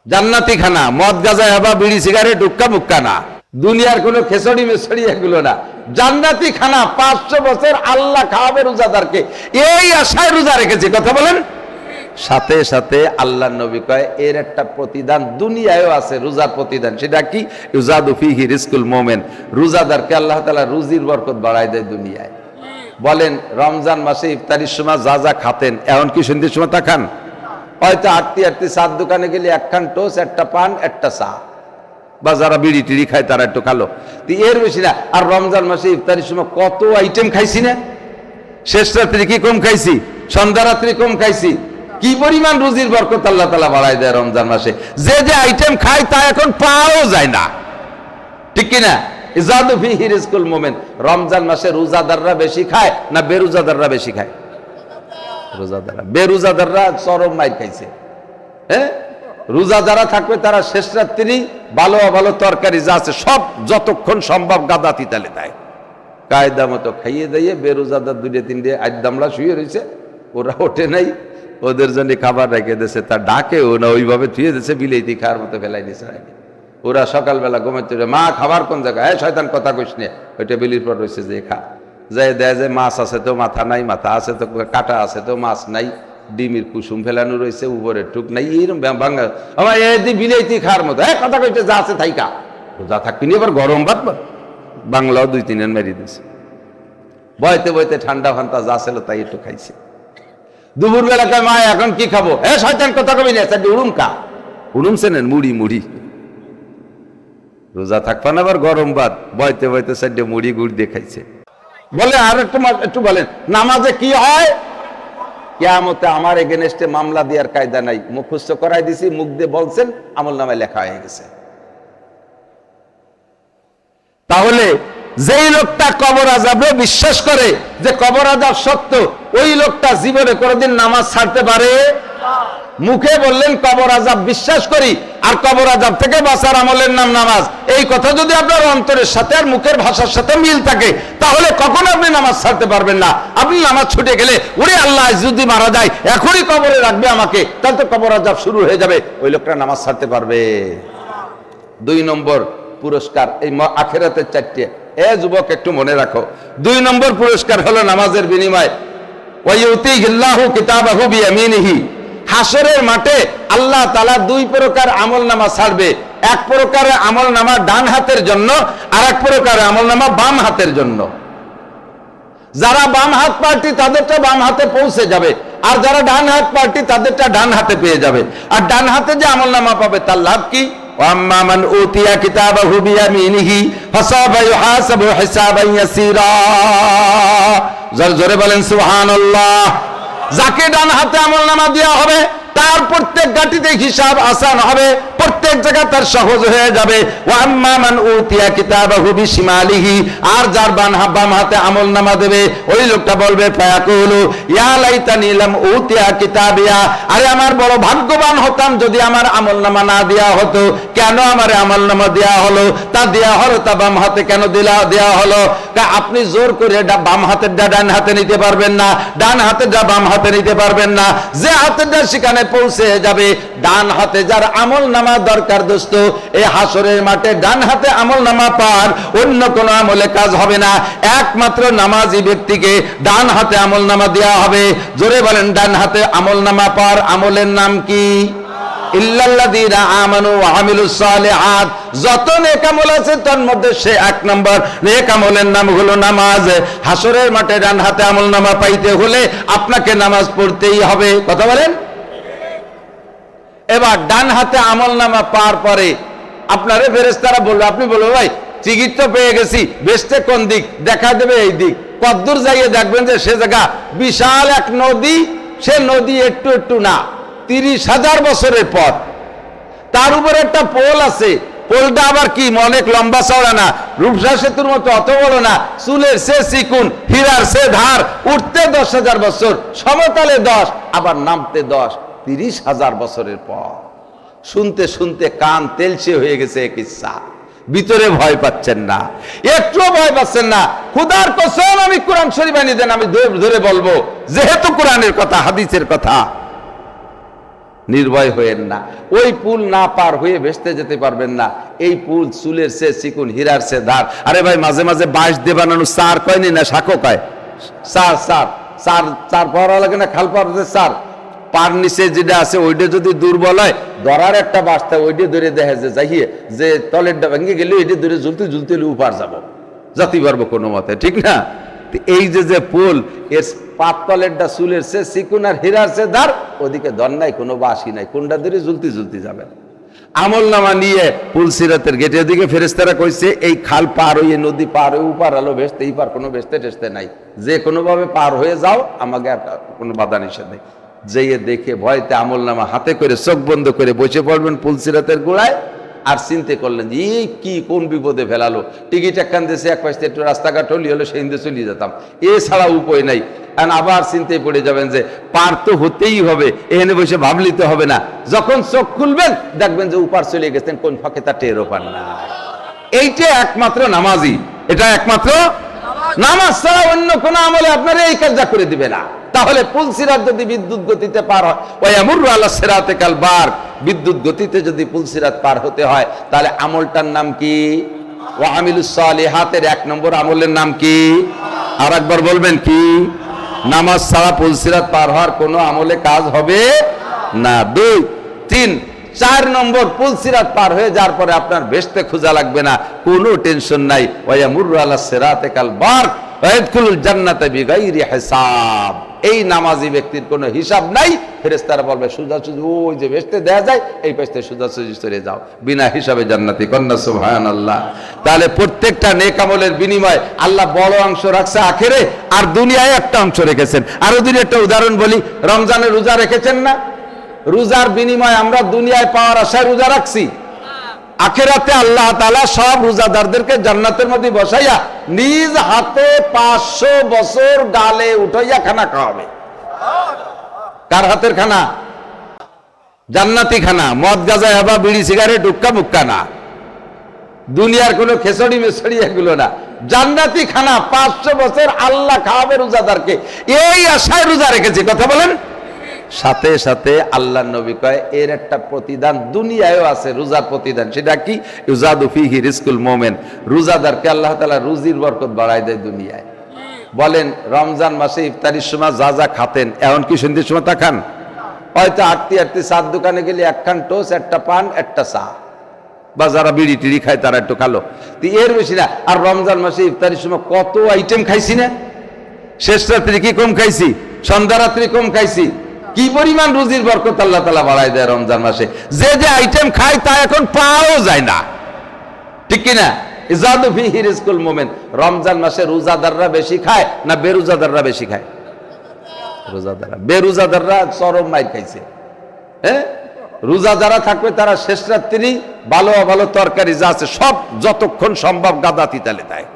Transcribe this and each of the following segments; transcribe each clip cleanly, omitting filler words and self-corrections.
জান্নাতি খানা, মদ গাঁজা হেবা বিড়ি সিগারেট হুক্কা মুক্কা না, দুনিয়ার কোনো খেসড়ি মেসড়ি এগুলো না, জান্নাতি খানা। 500 বছর আল্লাহ খাওয়াবে রোজাদারকে, এই আশায় রোজা রেখেছে। কথা বলেন। সাথে সাথে আল্লাহ নবী কয় এর একটা প্রতিদান দুনিয়ায়ও আছে, রোজার প্রতিদান। সেটা কি? ইউজাদু ফিহি রিজকুল মুমিন, রোজাদারকে আল্লাহ তাআলা রুজির বরকত বাড়ায় দেয় দুনিয়ায়। বলেন রমজান মাসে ইফতারির সময় যা যা খাতেন, এখন কি সন্ধ্যের সময় তা খান? হয়তো আটটি চার দোকানে গেলে একখান টোস্ট, একটা পান, একটা চা, বা যারা বিড়ি টিড়ি খায় তারা একটু খালো, এর বেশি না। আর রমজান মাসে ইফতারির সময় কত আইটেম খাইছি না? শেষ রাত্রি কি কম খাইছি? সন্ধ্যা রাত্রি কম খাইছি? কি পরিমাণ রুজির বরকত আল্লাহ তাআলা বাড়ায় দেয় রমজান মাসে। যে যে আইটেম খায় তা এখন পাওয়াও যায় না, ঠিক কিনা? ইজাদু ফিহি রিজকুল মুমিন। রমজান মাসে রোজাদাররা বেশি খায় না বেরোজাদাররা বেশি খায়? রোজাদাররা। বেরোজাদাররা চরম মাইর খাইছে। হ্যাঁ, রোজা যারা থাকবে তারা শেষ রাত্রি ভালো ভালো তরকারি যা আছে সব যতক্ষণ সম্ভব গাদা তিতালে দেয়, কায়দা মতো খাইয়ে দিয়ে। বেরোজাদার 2-3 আড্ডামলা শুয়ে রয়েছে, ওরা ওঠে নাই, ওদের জন্য খাবার রেখে দিয়েছে, তা ডাকেও না, ওইভাবে থুয়ে দিয়েছে, বিলেতি খাওয়ার মতো ফেলাই দিয়েছে। ওরা সকালবেলা ঘুমাতে, মা খাবার কোন জায়গায়? হ্যাঁ শয়তান কথা কইস নে, ওই টেবিলের পর রয়েছে যে খা। যাই দেয় যে মাছ আছে তো মাথা নাই, মাথা আছে তো কাটা আছে তো মাছ নাই, ডিমের কুসুম ফেলানো রয়েছে, উপরে টুক নাই, এইরকম বাংলা আমার এই বিলেতি খাওয়ার মতো। হ্যাঁ কথা কইতে যা আছে থাইকা, যা থাকবি নি। এবার গরম ভাত বাংলাও 2-3 মেরে দিয়েছে। বইতে বইতে ঠান্ডা ফান্তা যা ছিল তাই একটু খাইছে। দুপুর বেলা কয় মা এখন কি খাবো? হ্যাঁ শয়তান কথা কবি না, উড়ুম কা। উড়ুম চেনেন? মুড়ি মুড়ি। রোজা থাকবা না, আবার গরম ভাত, বইতে বইতে 4 মুড়ি গুড় দিয়ে খাইছে। বলে আর একটু বলেন নামাজে কি হয়? কিয়ামতে আমার এগেনস্টে মামলা দেওয়ার কায়দা নাই, মুখস্থ করাই দিছি, মুখ দিয়ে বলছেন, আমলনামায় লেখা হয়ে গেছে। তাহলে যেই লোকটা কবর আযাবে বিশ্বাস করে যে কবর আযাব সত্য, ওই লোকটা জীবনে কোনোদিন নামাজ ছাড়তে পারে? মুখে বললেন কবর আযাব বিশ্বাস করি, আর কবর আযাব থেকে বাঁচার আমলের নাম নামাজ। এই কথা যদি আপনার অন্তরের সাথে আর মুখের ভাষার সাথে মিল থাকে, তাহলে কখনো আপনি নামাজ ছাড়তে পারবেন না। আপনি নামাজ ছুটে গেলে ওরে আল্লাহ যদি মারা যায় এখনই কবরে রাখবে আমাকে, তাহলে তো কবর আযাব শুরু হয়ে যাবে, ওই লোকটা নামাজ ছাড়তে পারবে? 2 নম্বর পুরস্কার এই আখিরাতের 4টে। এ যুবক একটু মনে রাখো, 2 নম্বর পুরস্কার হলো নামাজের বিনিময় ওয়ায়ুতিহিল্লাহু কিতাবাহু বিয়ামিনিহি। হাসরের মাঠে আল্লাহ তাআলা 2 প্রকার আমলনামা ছাড়বে। এক প্রকারের আমলনামা ডান হাতের জন্য, আর এক প্রকারের আমলনামা বাম হাতের জন্য। যারা বাম হাত পার্টি তাদেরটা বাম হাতে পৌঁছে যাবে, আর যারা ডান হাত পার্টি তাদেরটা ডান হাতে পেয়ে যাবে। আর ডান হাতে যে আমলনামা পাবে তার লাভ কি? ওয়াম্মা মান উতিয়া কিতাবাহু বিয়ামিনিহি ফাসাফা ইউহাসাবু হিসাবান ইয়াসীরা। জোরে বলেন সুবহানাল্লাহ। যাকে ডান হাতে আমলনামা দেওয়া হবে তার প্রত্যেক গাটিতে হিসাব আসান হবে, প্রত্যেক জায়গা তার সহজ হয়ে যাবে। ওয়াম্মা মান উতিয়া কিতাবাহু বিশিমালিহি, আর যার বাম হাতে আমলনামা দেবে ওই লোকটা বলবে ফায়াকুলু ইয়া লাইতানি লাম উতিয়া কিতাবিয়া, আরে আমার বড় ভাগ্যবান হতাম যদি আমার আমলনামা না দেয়া হতো। কেন আমার আমলনামা দেয়া হলো? তা দেয়া হলো তা বাম হাতে কেন দেয়া হলো? আপনি জোর করে বাম হাতের ডান হাতে নিতে পারবেন না, ডান হাতের বাম হাতে নিতে পারবেন না। যে হাতের সেখানে পৌঁছে যাবে। ডান হাতে যার আমলনামা দরকার দোস্ত, এই হাসরের মাঠে ডান হাতে আমলনামা পার, অন্য কোনো আমলে কাজ হবে না। একমাত্র নামাজি ব্যক্তিকে ডান হাতে আমলনামা দেওয়া হবে। জোরে বলেন ডান হাতে আমলনামা পার আমলের নাম কি? ইল্লাল্লাযীনা আমানু ওয়া আমিলুস সালিহাত। যত নেক আমল আছে তার মধ্যে সে 1 নম্বর নেক আমলের নাম হলো নামাজ। হাসরের মাঠে ডান হাতে আমলনামা পাইতে হলে আপনাকে নামাজ পড়তেই হবে। কথা বলেন। এবার ডান হাতে আমলনামা পাওয়ার পরে আপনারে ফেরেশতারা বলবে, আপনি বলবেন ভাই টিকিট তো পেয়ে গেছি, বেস্টে কোন দিক? দেখা দেবে এই দিক। কদ্দূর যাইয়ে দেখবেন যে সে জায়গা বিশাল এক নদী, সে নদী একটু একটু না, 30,000 বছরের পথ। তার উপরে একটা পোল আছে, পোলটা আবার কি অনেক লম্বা চওড়া না, রূপসা সেতুর মতো অত বড় না, চুলের সে চিকুন, হীরার সে ধার। উঠতে 10,000 বছর, সমতলে 10, আবার নামতে 10, 30,000 বছরের পর। শুনতে শুনতে কান তেলসে হয়ে গেছে এক ইচ্ছা। ভিতরে ভয় পাচ্ছেন না, একটু ভয় পাচ্ছেন না। খোদার কসম আমি কোরআন শরীফ আনি দেন, আমি ধরে বলবো, যেহেতু কোরআনের কথা, হাদিসের কথা। নির্ভয় হয়েন না। ওই পুল না পার হয়ে ভেসতে যেতে পারবেন না। এই পুল চুলের সে চিকুন, হীরার সে ধার। আরে ভাই, মাঝে মাঝে বাঁশ দিয়ে বানানো চার কয়নি না শাকো কয়, চার চার চার চার পাওয়া লাগে না, খাল পাওয়া চার পার নিচে যেটা আছে ওইটা যদি দুর্বল হয়, ধরার একটা বাস্তা ওইটা ধরে দেখে যে যাইয়ে যে তলেরটা ভেঙে গেলে ওইটা ধরে ঝুলতে ঝুলতে উপার যাবো, যাতে পারবো কোনো মতে, ঠিক না? এই যে পুল, এর পাততলেরটা চুলের সে চিকুন আর হীরার সে ধার, ওদিকে ধর নাই, কোনো বাসি নাই, কোনটা ধরে ঝুলতে ঝুলতে যাবেন। আমল নামা নিয়ে পুলসিরাতের গেটের দিকে ফেরেশতারা কইছে, এই খাল পার হয়ে, নদী পার হয়ে উপার আলো ভেসতে, এই পার কোনো ভেসতে টেসতে নাই, যে কোনো ভাবে পার হয়ে যাও, আমাকে আর কোনো বাধা নিষেধ নেই। যেয়ে দেখে ভয়তে আমল নামা হাতে করে চোখ বন্ধ করে বসে পড়বেন পুলসিরাতের গোড়ায়, আর চিন্তা করলেন যে এই কি কোন বিপদে ফেলালো, টিকিট একখান দেশে এক পাশে একটু রাস্তাঘাট হলি হলো, সেই দিকে চলিয়ে যেতাম, এছাড়া উপায় নাই। আর আবার চিন্তায় পড়ে যাবেন যে পার তো হতেই হবে, এখানে বসে ভাবলিতে হবে না। যখন চোখ খুলবেন দেখবেন যে উপার চলে গেছেন, কোন ফাঁকে তা টেরও পান না। এইটা একমাত্র নামাজি, এটা একমাত্র নামাজ ছাড়া অন্য কোন আমলে আপনারা এই কাজটা করে দিবে না। তাহলে পুলসিরাত যদি বিদ্যুৎ গতিতে পার হয়, ওয়ায়ামুরু আলা সিরাতে কাল বারক, বিদ্যুৎ গতিতে যদি পুলসিরাত পার হতে হয়, তাহলে আমলটার নাম কি? ওয়া আমিলুস সালিহাতের 1 নম্বর আমলের নাম কি? আর একবার বলবেন কি? নামাজ ছাড়া পুলসিরাত পার হওয়ার কোনো আমলে কাজ হবে না। 2, 3, 4 নম্বর, পুলসিরাত পার হয়ে যাওয়ার পরে আপনার ভেসতে খোঁজা লাগবে না, কোনো টেনশন নাই। ওয়ায়ামুরু আলা সিরাতে কাল বারক ওয়ায়াদখুলুল জান্নাতা বিগাইরি হিসাব। এই নামাজি ব্যক্তির কোনো হিসাব নাই। ফেরেশতারা বলবে সোজাসুজি ওই যে ভেসতে দেয়া যায়, এই পাশে সোজাসুজি চলে যাও, বিনা হিসাবে জান্নাতি। কন্যা সুবহানাল্লাহ। তাহলে প্রত্যেকটা নেক আমলের বিনিময় আল্লাহ বড় অংশ রাখছে আখেরে, আর দুনিয়ায় একটা অংশ রেখেছেন। আরো দিন একটা উদাহরণ বলি, রমজানের রোজা রেখেছেন না? রোজার বিনিময় আমরা দুনিয়ায় পাওয়ার আশায় রোজা রাখছি, আখেরাতে আল্লাহ তাআলা সব রোজাদারদেরকে জান্নাতের মধ্যে বসাইয়া নিজ হাতে 500 বছর গালে উঠাইয়া খানা খাওয়াবে। কার হাতের খানা? জান্নাতি খানা। মদ গাঁজা হেবা বিড়ি সিগারেট হুক্কা মুক্কা না, দুনিয়ার কোনো খেসড়ি মেসড়ি এগুলো না, জান্নাতি খানা 500 বছর আল্লাহ খাওয়াবে রোজাদারকে। এই আশায় রোজা রেখেছি, কথা বলেন। সাথে সাথে আল্লাহর নবী কয় এর একটা প্রতিদান দুনিয়ায়ও আছে, রোজার প্রতিদান। সেটা কি? ইউজাদু ফিহি রিজকুল মুমিন, রোজাদারকে আল্লাহ তাআলা রুজির বরকত বাড়ায় দেয় দুনিয়ায়। বলেন রমজান মাসে ইফতারির সময় যা যা খাতেন, এখন কি সন্ধ্যের সময় তা খান? হয়তো আটটি চার দোকানে গেলে একখান টোস্ট, একটা পান, একটা চা, বা যারা বিড়ি টিড়ি খায় তারা একটু খালো, এর বেশি না। আর রমজান মাসে ইফতারির সময় কত আইটেম খাইছি না? শেষ রাত্রি কি কম খাইছি? সন্ধ্যা রাত্রি কম খাইছি? কি পরিমাণ রুজির বরকত আল্লাহ তাআলা বাড়ায় দেয় রমজান মাসে। যে যে আইটেম খায় তা এখন পাওয়াও যায় না, ঠিক কিনা? ইজাদু ফিহি রিজকুল মুমিন। রমজান মাসে রোজাদাররা বেশি খায় না বেরোজাদাররা বেশি খায়? রোজাদাররা। বেরোজাদাররা চরম মাইর খাইছে। হ্যাঁ, রোজা যারা থাকবে তারা শেষ রাত্রি ভালো ভালো তরকারি যা আছে সব যতক্ষণ সম্ভব গাদা তিতালে দেয়,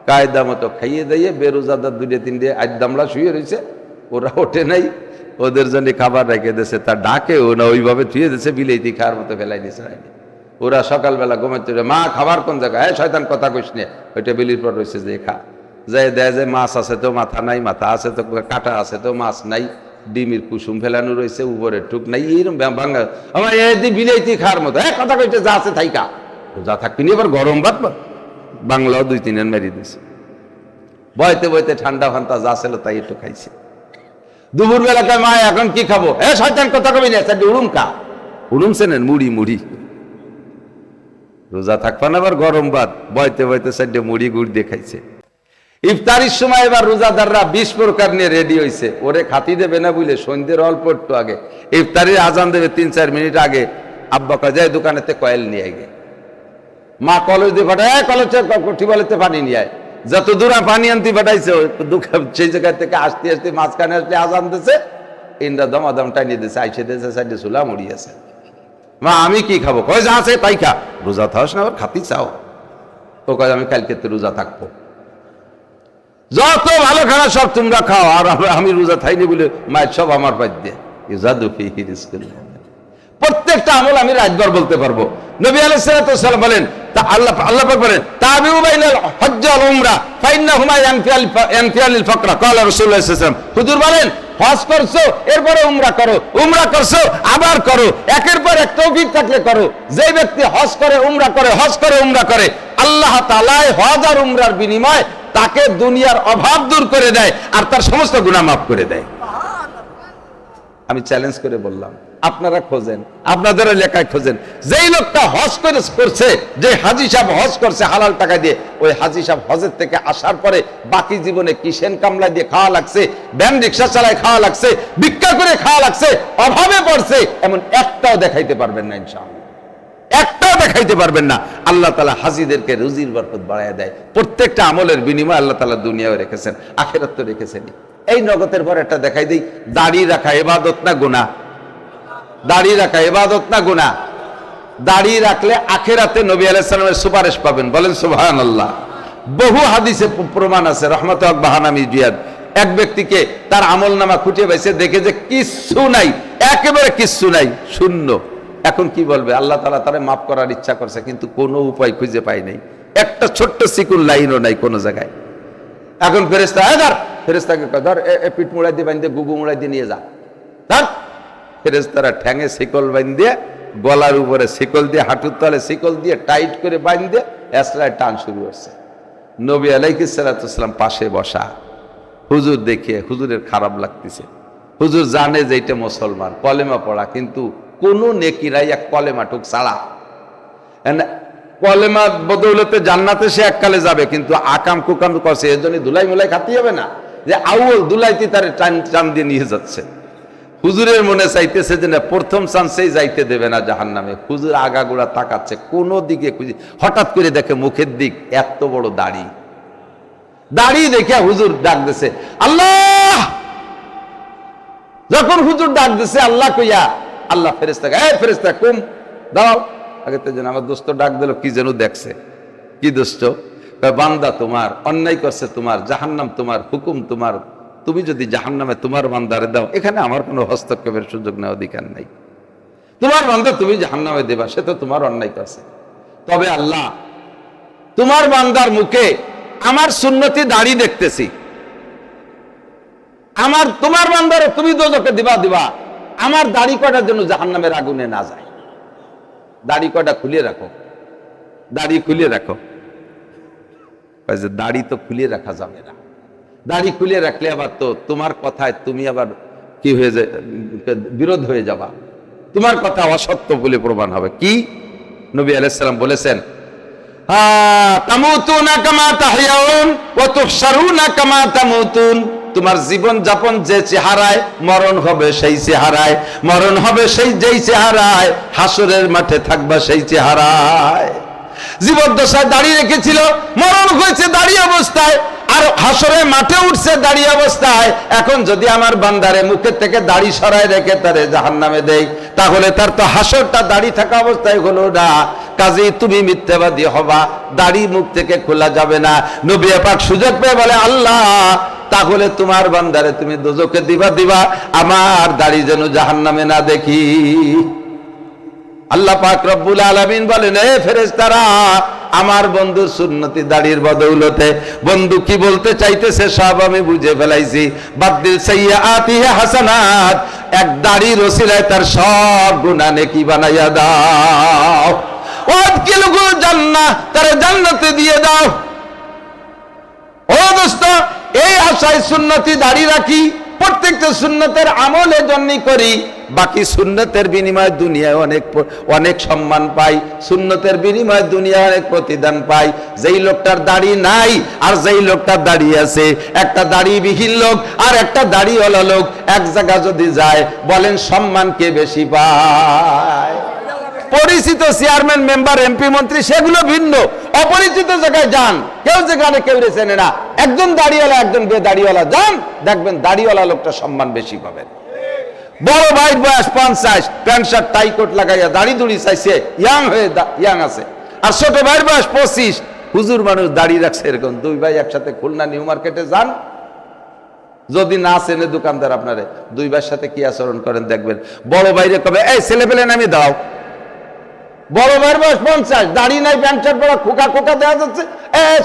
কায়দা মতো খাইয়ে দিয়ে। বেরোজাদার 2-3 আড্ডামলা শুয়ে রয়েছে, ওরা ওঠে নাই, ওদের জন্য খাবার রেখে দিয়েছে, তা ডাকেও না, ওইভাবে ধুয়ে দিয়েছে, বিলেতি খাওয়ার মতো ফেলাই দিয়েছে। ওরা সকালবেলা ঘুমাতে, মা খাবার কোন জায়গায়? হ্যাঁ শয়তান কথা কইস নে, ওই টেবিলের পর রয়েছে, যে খা। যাই দেয় যে মাছ আছে তো মাথা নাই, মাথা আছে তো কাটা আছে তো মাছ নাই, ডিমের কুসুম ফেলানো রয়েছে, উপরে টুক নাই, এইরকম ভাঙা আমার এই বিলেতি খাওয়ার মতো। হ্যাঁ কথা কইছে, যা আছে থাইকা, যা থাকবি নি। এবার গরম ভাত বাংলাও 2-3 মেরিয়ে দিয়েছে, বইতে বইতে ঠান্ডা ফান্তা যা ছিল তাই একটু খাইছে। দুপুর বেলাকায় মা এখন কি খাবো? এ শয়তান কথা কবি না, উড়ুম খা। উড়ুম চেনেন? মুড়ি। মুড়ি রোজা থাকবা না, আবার গরম ভাত, বইতে বইতে 4 মুড়ি গুড় দিয়ে খাইছে। ইফতারির সময় এবার রোজাদাররা 20 প্রকার নিয়ে রেডি হয়েছে। ওরে খাতি দেবে না বুঝলে সন্ধ্যের অল্প একটু আগে, ইফতারির আজান দেবে 3-4 মিনিট আগে, আব্বা কাজে দোকানেতে কয়েল নিয়ে গে। মা কলেজ দিয়ে পাঠায়, কলেজে টিউবওয়েলেতে পানি নিয়ে আয়। যত দূর পানি আনতে পাঠাইছে, সেই জায়গা থেকে আসতে আসতে মাঝখানে আসতে আজান দিছে, ইন্দ্রা দমাদম টাইনিয়ে দিছে, আইসে দিয়েছে 4 চুলা মুড়ি আছে। মা আমি কি খাবো? কয় যা আছে তাই খা। রোজা থাস না, আবার খাতি চাও? ও কয় আমি কালকে রোজা থাকবো, যত ভালো খানা সব তোমরা খাও, আর আমি রোজা থাইনি বলে মায়ের সব আমার পাই দিয়ে। ইউজাদু ফিহি রিজকুল মুমিন। প্রত্যেকটা আমল আমি রাতভর বলতে পারবো। নবী আলাইহিস সালাম বলেন তা আল্লাহ পাক বলেন তাবিউ বাইনাল হজ্জ ওয়াল উমরা ফাইন্নাহুমা ইয়ানফিয়ানিল ফাকরা ক্বালা রাসূলুল্লাহ সাল্লাল্লাহু আলাইহি ওয়াসাল্লাম। হুজুর বলেন হজ করছো এরপরে উমরা করো, উমরা করছো আবার করো, একের পর এক তৌফিক থাকলে করো। যে ব্যক্তি হজ করে উমরা করে, হজ করে উমরা করে, আল্লাহ তাআলা হজ আর উমরার বিনিময়ে তাকে দুনিয়ার অভাব দূর করে দেয় আর তার সমস্ত গুনাহ মাফ করে দেয়। আমি চ্যালেঞ্জ করে বললাম, আপনারা খোঁজেন, আপনাদের এলাকায় খোঁজেন, যেই লোকটা হজ করছে, যে হাজী সাহেব হজ করছে হালাল টাকা দিয়ে, ওই হাজী সাহেব হজের থেকে আসার পরে বাকি জীবনে কিষেন কামলা দিয়ে খাওয়া লাগছে, ভ্যান রিক্সা চালায় খাওয়া লাগছে, ভিক্ষা করে খাওয়া লাগছে, অভাবে পড়ছে, এমন একটাও দেখাইতে পারবেন না ইনশাআল্লাহ, একটাও দেখাইতে পারবেন না। আল্লাহ তাআলা হাজীদেরকে রুজির বরকত বাড়ায় দেয়। প্রত্যেকটা আমলের বিনিময়ে আল্লাহ তাআলা দুনিয়াও রেখেছেন, আখিরাত তো রেখেছেন। এই নগদের পর একটা দেখাই দিই, দাড়ি রাখা ইবাদত না গুনাহ? দাড়ি রাখা ইবাদত না গুনাহ? দাড়ি রাখলে আখিরাতে নবী আলাইহিস সালামের সুপারিশ পাবেন, বলেন সুবহানাল্লাহ। বহু হাদিসে প্রমাণ আছে। রহমত হক বাহানামি জিয়াদ এক ব্যক্তিকে তার আমলনামা খুঁটিয়ে পাইছে, দেখে যে কিচ্ছু নাই, একেবারে কিচ্ছু নাই, শূন্য। এখন কি বলবে? আল্লাহ তাআলা তারে মাফ করার ইচ্ছা করছে, কিন্তু কোনো উপায় খুঁজে পাই নাই, একটা ছোট্ট সিকুল লাইনও নাই কোনো জায়গায়। এখন ফেরেশতা ফেরেশতাকে কয়, ধর পিঠ মুড়াই দিয়ে বাঁধে, গুগু মুড়াই দিয়ে নিয়ে যা। ধর, ফেরেশতারা ঠ্যাঙে শিকল বাঁধে, গলার উপরে শিকল দিয়ে, হাঁটুর তলে শিকল দিয়ে টাইট করে বাঁধে এসরায় টান শুরু হচ্ছে। নবী আলাইহিস সালাতু ওয়াস সালাম পাশে বসা। হুজুর দেখিয়ে হুজুরের খারাপ লাগতেছে। হুজুর জানে যে এটা মুসলমান, কলেমা পড়া, কিন্তু কোন নেকি নাই এক কলেমা টুক ছাড়া। কলেমা বদৌলতে জান্নাতে সে এককালে যাবে, কিন্তু আকাম কুকাম করছে, এর জন্য ধুলাই মুলাই খাতে হবে না যে আউল দুলাইতে তারে টান দিয়ে নিয়ে যাচ্ছে। হুজুরের মনে চাইতেছে যে না, প্রথম চান্সেই যাইতে দেবে না জাহান্নামে। হুজুর আগাগোড়া তাকাচ্ছে কোন দিকে খুঁজে, হঠাৎ করে দেখে মুখের দিক এত বড় দাড়ি। দাড়ি দেখে হুজুর ডাক দিছে আল্লাহ। যখন হুজুর ডাক দিছে আল্লাহ কইয়া, আল্লাহ ফেরেশতাকে, এই ফেরেশতা কুম দাও। আগে তো যেন আমার দোস্ত ডাক দিল, কি যেন দেখছে। কি দোস্ত? বান্দা তোমার অন্যায় করছে, তোমার জাহান্নাম তোমার, হুকুম তোমার, তুমি যদি জাহান্নামে তোমার বান্দারে দাও, এখানে আমার কোনো হস্তক্ষেপের সুযোগ নেওয়ার অধিকার নাই। তোমার বান্দা তুমি জাহান্নামে দেবা, সে তো তোমার অন্যায় করছে। তবে আল্লাহ, তোমার বান্দার মুখে আমার সুন্নতি দাড়ি দেখতেছি, তোমার বান্দারে তুমি দোজখে দিবা, আমার দাড়ি কটার জন্য জাহান্নামের আগুনে না যায়। দাড়ি কটা খুলে রাখো, দাড়ি খুলে রাখো। দাড়ি তো খুলে রাখা যাবে না, দাড়ি খুলে রাখলে আবার তো তোমার কথায় তুমি আবার কি হয়ে যায়, বিরোধ হয়ে যাবা, তোমার কথা অসত্য বলে প্রমাণ হবে। কি নবী আলাইহিস সালাম বলেছেন, তামুতুনা কামা তাহইয়াউন ওয়া তুহশারুনা কামা তামুতুন। তোমার জীবন যাপন যে চেহারায়, মরণ হবে সেই চেহারায়, মরণ হবে সেই যেই চেহারায়, হাসরের মাঠে থাকবা সেই চেহারায়। জীবদ্দশায় দাঁড়িয়ে রেখেছিল, মরণ হয়েছে দাঁড়িয়ে অবস্থায়, আর হাসরে মাঠে উঠছে দাঁড়িয়ে অবস্থায়। এখন যদি আমার বান্দারে মুখের থেকে দাড়ি সরায় রেখে তারে জাহান্নামে দেই, তাহলে তার তো হাসরটা দাড়ি থাকা অবস্থায় হলো না। কাজেই তুমি মিথ্যাবাদী হবা, দাড়ি মুখ থেকে খোলা যাবে না। নবী পাক সুযোগ পেয়ে বলে, আল্লাহ তাহলে তোমার বান্দারে তুমি দোজখে দিবা, আমার দাড়ি যেন জাহান্নামে না দেখি। আল্লাহ পাক রব্বুল আলামিন বলেন, এ ফেরেশতারা, আমার বন্ধুর সুন্নতি দাড়ির বদৌলতে, বন্ধু কি বলতে চাইতেছে সব আমি বুঝে ফেলাইছি। বাদদিল সাইয়্যাতিহি হাসানাত, এক দাড়ির ওসিলায় তার সব গুনাহ নেকি বানাইয়া দাও। ওয়াদখিলুল জান্নাহ, তারে জান্নাতে দিয়ে দাও। ও দোস্ত, এই আশায় সুন্নতি দাড়ি রাখি, প্রত্যেকটা সুন্নতের আমলের জন্যই করি। বাকি সুন্নতের বিনিময়ে দুনিয়ায় অনেক সম্মান পাই, সুন্নতের বিনিময়ে দুনিয়ায় অনেক প্রতিদান পাই। যেই লোকটার দাড়ি নাই আর যেই লোকটার দাড়ি আছে, একটা দাড়িবিহীন লোক আর একটা দাড়িওয়ালা লোক এক জায়গা যদি যায়, বলেন সম্মান কে বেশি পায়? পরিচিত চেয়ারম্যান, মেম্বার, এমপি, মন্ত্রী সেগুলো ভিন্ন, অপরিচিত জায়গায় যান, কেউ যেখানে কেউ চেনে না, একজন দাড়িওয়ালা একজন বেদাড়িওয়ালা যান, দেখবেন দাড়িওয়ালা লোকটা সম্মান বেশি পাবেন। বড় ভাই বয়স 50, প্যান্ট শার্ট টাই কোট লাগাইয়া দাড়ি দুড়ি চাইছে, ইয়াং আছে, আর ছোট ভাইয়ের বয়স 25, হুজুর মানুষ দাড়ি রাখছে। এরকম দুই ভাই একসাথে খুলনা নিউ মার্কেটে যান, যদি না চেনে দোকানদার আপনারে, দুই ভাইয়ের সাথে কি আচরণ করেন দেখবেন। বড় ভাইরে কবে, এই ছেলে পেলে নামিয়ে দাও, বড় ভাইয়ের বয়স 50, দাড়ি নাই, প্যান্ট শার্ট পরা, খোকা খোকা দেওয়া যাচ্ছে,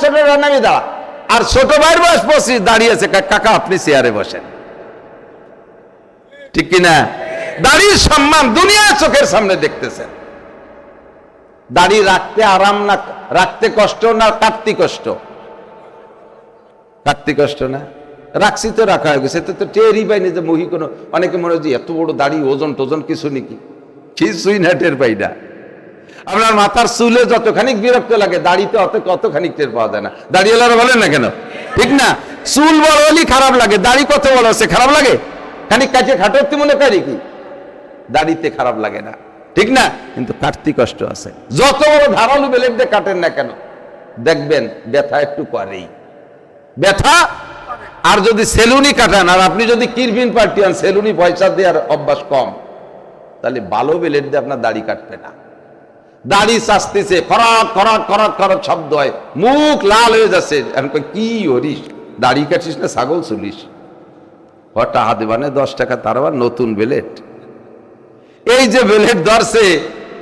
ছোট নামি দাঁড়া। আর ছোট ভাইয়ের বয়স 25, দাঁড়িয়ে আছে, কাকা আপনি চেয়ারে বসেন। ঠিক কিনা? দাড়ির সম্মান দুনিয়া চোখের সামনে দেখতেছেন। দাড়ি রাখতে আরাম না রাখতে কষ্ট, না কাটতে কষ্ট? কাটতে কষ্ট না? রাখছি তো রাখা হয়ে গেছে, তো টেরই পাইনি যে মহি কোনো, অনেকে মনে হয় যে এত বড় দাড়ি, ওজন টোজন কিছু নাকি, কিছুই না, টের পাই না। আপনার মাথার চুলে যতখানি বিরক্ত লাগে, দাড়িতে কতখানি টের পাওয়া যায় না। দাড়িওয়ালারা বলেন না কেন, ঠিক না? চুল বড় হলেই খারাপ লাগে, দাড়ি কত বড় আছে খারাপ লাগে? খানিক কাছে খাটোতে মনে করি কি, দাড়িতে খারাপ লাগে না, ঠিক না? কিন্তু কাটতে কষ্ট আছে। যত বড় ধারালু বেলেট দিয়ে কাটেন না কেন, দেখবেন ব্যথা একটু করেই, ব্যথা। আর যদি সেলুনি কাটান, আর আপনি যদি কিরবিন পার্টি আন, সেলুনি পয়সা দেওয়ার অভ্যাস কম, তাহলে ভালো বেলেট দিয়ে আপনার দাড়ি কাটবে না। দাড়ি চাচতেছে, খরাক খরাক খরাক খরাক শব্দ হয়, মুখ লাল হয়ে যাচ্ছে। কি হরিস, দাড়ি কাটিস না ছাগল চুলিস? টাকা দেবানে 10 টাকা, তার আবার নতুন বেলেট। এই যে বেলেট ধরছে,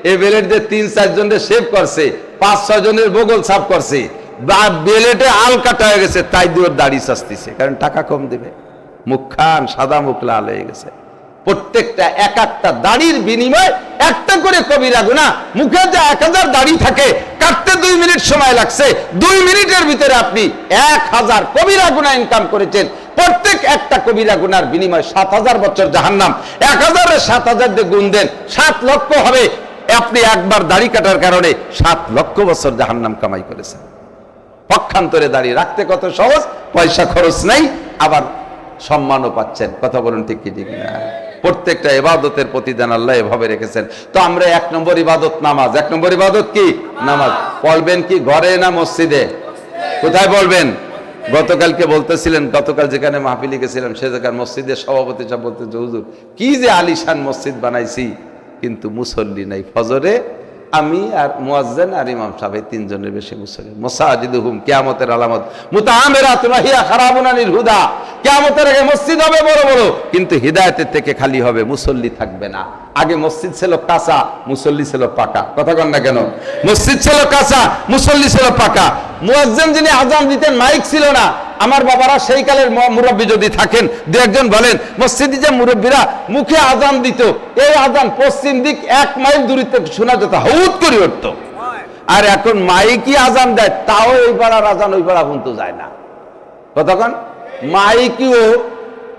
এই বেলেট দিয়ে 3-4 জনের শেভ করছে, 5-6 জনের বগল সাফ করছে, বেলেটে আল কাটা হয়ে গেছে, তাই দিয়ে দাড়ি চাচতেছে, কারণ টাকা কম দেবে। মুখ খান সাদা, মুখ লাল হয়ে গেছে। প্রত্যেকটা এক একটা দাড়ির বিনিময়ে একটা করে কবিরা গুনাহ। মুখে যে 1000 দাড়ি থাকে, কাটতে 2 মিনিট সময় লাগছে, 2 মিনিটের ভিতরে আপনি 1000 কবিরা গুনাহ ইনকাম করেছেন। প্রত্যেক একটা কবিরা গুনার বিনিময়ে 7000 বছর জাহান্নাম। 1000 এর 7000 দিয়ে গুণ দেন, 7 লক্ষ হবে। আপনি একবার দাড়ি কাটার কারণে 7 লক্ষ বছর জাহান্নাম কামাই করেছেন। পক্ষান্তরে দাড়ি রাখতে কত সহজ, পয়সা খরচ নাই, আবার সম্মানও পাচ্ছেন। কথা বলুন ঠিক কি ঠিক না? প্রত্যেকটা ইবাদতের প্রতিদান আল্লাহ এভাবে রেখেছেন। তো আমরা 1 নম্বর ইবাদত নামাজ। 1 নম্বর ইবাদত কি? নামাজ। পড়বেন কি ঘরে না মসজিদে? কোথায় পড়বেন? গতকালকে বলতেছিলেন, গতকাল যেখানে মাহফিলে গেছিলাম, সে জায়গার মসজিদের সভাপতি সাহেব বলতেছে, হুজুর কি যে আলিশান মসজিদ বানাইছি, কিন্তু মুসল্লি নাই। ফজরে আমি আর মুয়াজ্জিন আর ইমাম সাহেব, 3 জনের বেশি মুসল্লি। মাসাজিদুহুম, কিয়ামতের আলামত, মুতাআমিরাতুন হিয়া খারাবুন আনিল হুদা। কিয়ামতের আগে মসজিদ হবে বড় বড়, কিন্তু হিদায়াতের থেকে খালি হবে, মুসল্লি থাকবে না। আগে মসজিদ ছিল কাঁচা, মুসল্লি ছিল পাকা। কথা কন না কেন? মসজিদ ছিল কাঁচা, মুসল্লি ছিল পাকা। মুয়াজ্জিন যিনি আযান দিতেন, মাইক ছিল না। আমার বাবারা সেই কালের মুরব্বী যদি থাকেন, 2-1 জন বলেন, মসজিদে যে মুরব্বীরা মুখে আযান দিত, এই আযান পশ্চিম দিক 1 মাইল দূরত্বে শোনা যেত, হুট করে উঠত। আর এখন মাইকই আযান দেয়, তাও এই পাড়ার আযান ওই পাড়া পর্যন্ত যায় না। কতক্ষণ মাইকিও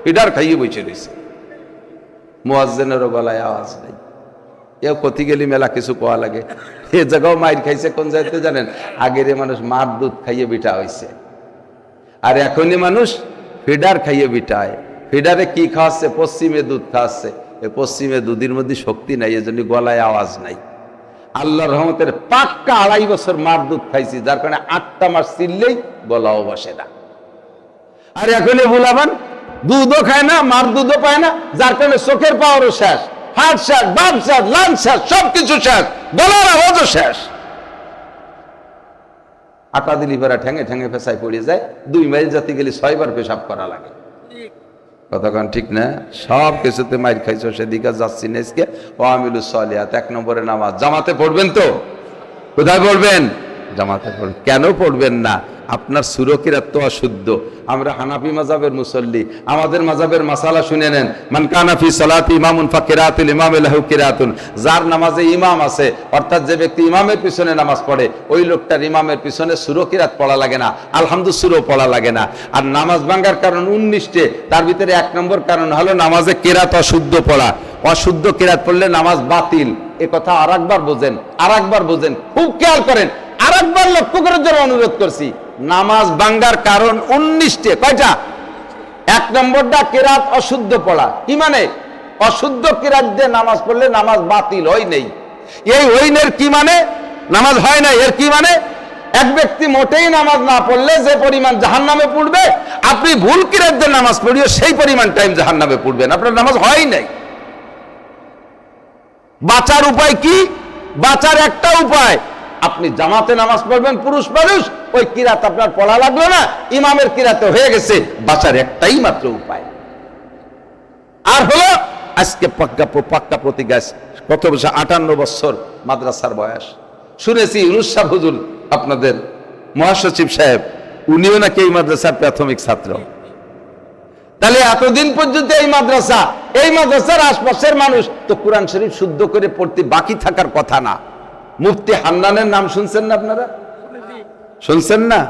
পিডার খাইয়ে বসে রয়েছে, মুয়াজ্জিনেরও গলায় আওয়াজ নেই। এও কতি গেলি মেলা কিছু কোয়া লাগে। এ জায়গাও মাইর খাইছে কোন জায়গাতে জানেন? আগের মানুষ মার দুধ খাইয়ে বিটা হয়েছে, আর এখনই মানুষ ফিডার খাইয়ে বিটায়। ফিডারে কি খাওয়াচ্ছে? পশ্চিমে দুধ খাওয়াচ্ছে। এই পশ্চিমে দুধের মধ্যে শক্তি নাই, এজন্য গলায় আওয়াজ নাই। আল্লাহর রহমতের পাক্কা 2.5 বছর মার দুধ খাইছি, যার কারণে 8টা মাস চিল্লেই গলাও বসে না। আর এখনই ভুলাবান দুধও খায় না, মার দুধও পায় না, যার কারণে চোখের পাওয়ারও শেষ, হার্ট শেষ, বাম শেষ, লাঞ্চ শেষ, সবকিছু শেষ, গলার আওয়াজও শেষ। আটা দিলি পরে ঠেঙে ঠেঙে পেশায় পড়ে যায়। 2 মাইল যেতে গেলে 6 বার পেশাব করা লাগে। কতক্ষণ ঠিক না? সব কিছুতে মাইর খাইছো, সেদিকে যাচ্ছি না। ও আমিলুস সালিহাত, 1 নম্বরে নামাজ। জামাতে পড়বেন তো? কোথায় পড়বেন? জামাতে পড়বেন। কেন পড়বেন না? আপনার সুরকিরাত তো অশুদ্ধ। আমরা হানাফি মাযহাবের মুসল্লি, আমাদের মাযহাবের মাসালা শুনে নেন। মান কানা ফি সালাতি ইমামুন ফাকিরাতুল ইমাম লাহু কিরাতুন। যার নামাজে ইমাম আছে, অর্থাৎ যে ব্যক্তি ইমামের পিছনে নামাজ পড়ে, ওই লোকটার ইমামের পিছনে সুরকিরাত পড়া লাগে না, আলহামদু সুরও পড়া লাগে না। আর নামাজ ভাঙার কারণ 19টে, তার ভিতরে 1 নম্বর কারণ হলো নামাজে কিরাত অশুদ্ধ পড়া। অশুদ্ধ কিরাত পড়লে নামাজ বাতিল। এ কথা আরেকবার বোঝেন, আরেকবার বোঝেন, খুব খেয়াল করেন। আরেকবার লক্ষ্য করার জন্য অনুরোধ করছি। নামাজ ভাঙ্গার কারণ 19টে। কয়টা? 1 নম্বরটা কিরাত অশুদ্ধ পড়া। কি মানে? অশুদ্ধ কিরাত দিয়ে নামাজ পড়লে নামাজ বাতিল হয় নেই। এই হইনের কি মানে? নামাজ হয় না। এর কি মানে? এক ব্যক্তি মোটেই নামাজ না পড়লে যে পরিমাণ জাহান্নামে পড়বে, আপনি ভুল কিরাত দিয়ে নামাজ পড়িও সেই পরিমাণ টাইম জাহান্নামে পড়বেন। আপনার নামাজ হয় নাই। বাঁচার উপায় কি? বাঁচার একটা উপায়, আপনি জামাতে নামাজ পড়বেন, পুরুষ মানুষ, ওই কিরাত আপনার পড়া লাগলো না, ইমামের কিরাতে হয়ে গেছে। বাঁচার একটাই মাত্র উপায়। আর হলো আজকে পাক্কা প্রতিজ্ঞা, কত বছর? 58 বছর মাদ্রাসার বয়স। শুনেছি ইউনুস শাহ হুজুর আপনাদের মহাসচিব সাহেব, উনিও নাকি এই মাদ্রাসার প্রাথমিক ছাত্র। তাহলে এতদিন পর্যন্ত এই মাদ্রাসার আশপাশের মানুষ তো কোরআন শরীফ শুদ্ধ করে পড়তে বাকি থাকার কথা না। মুফতি হান্নানের নাম শুনছেন না আপনারা? শুনছেন না?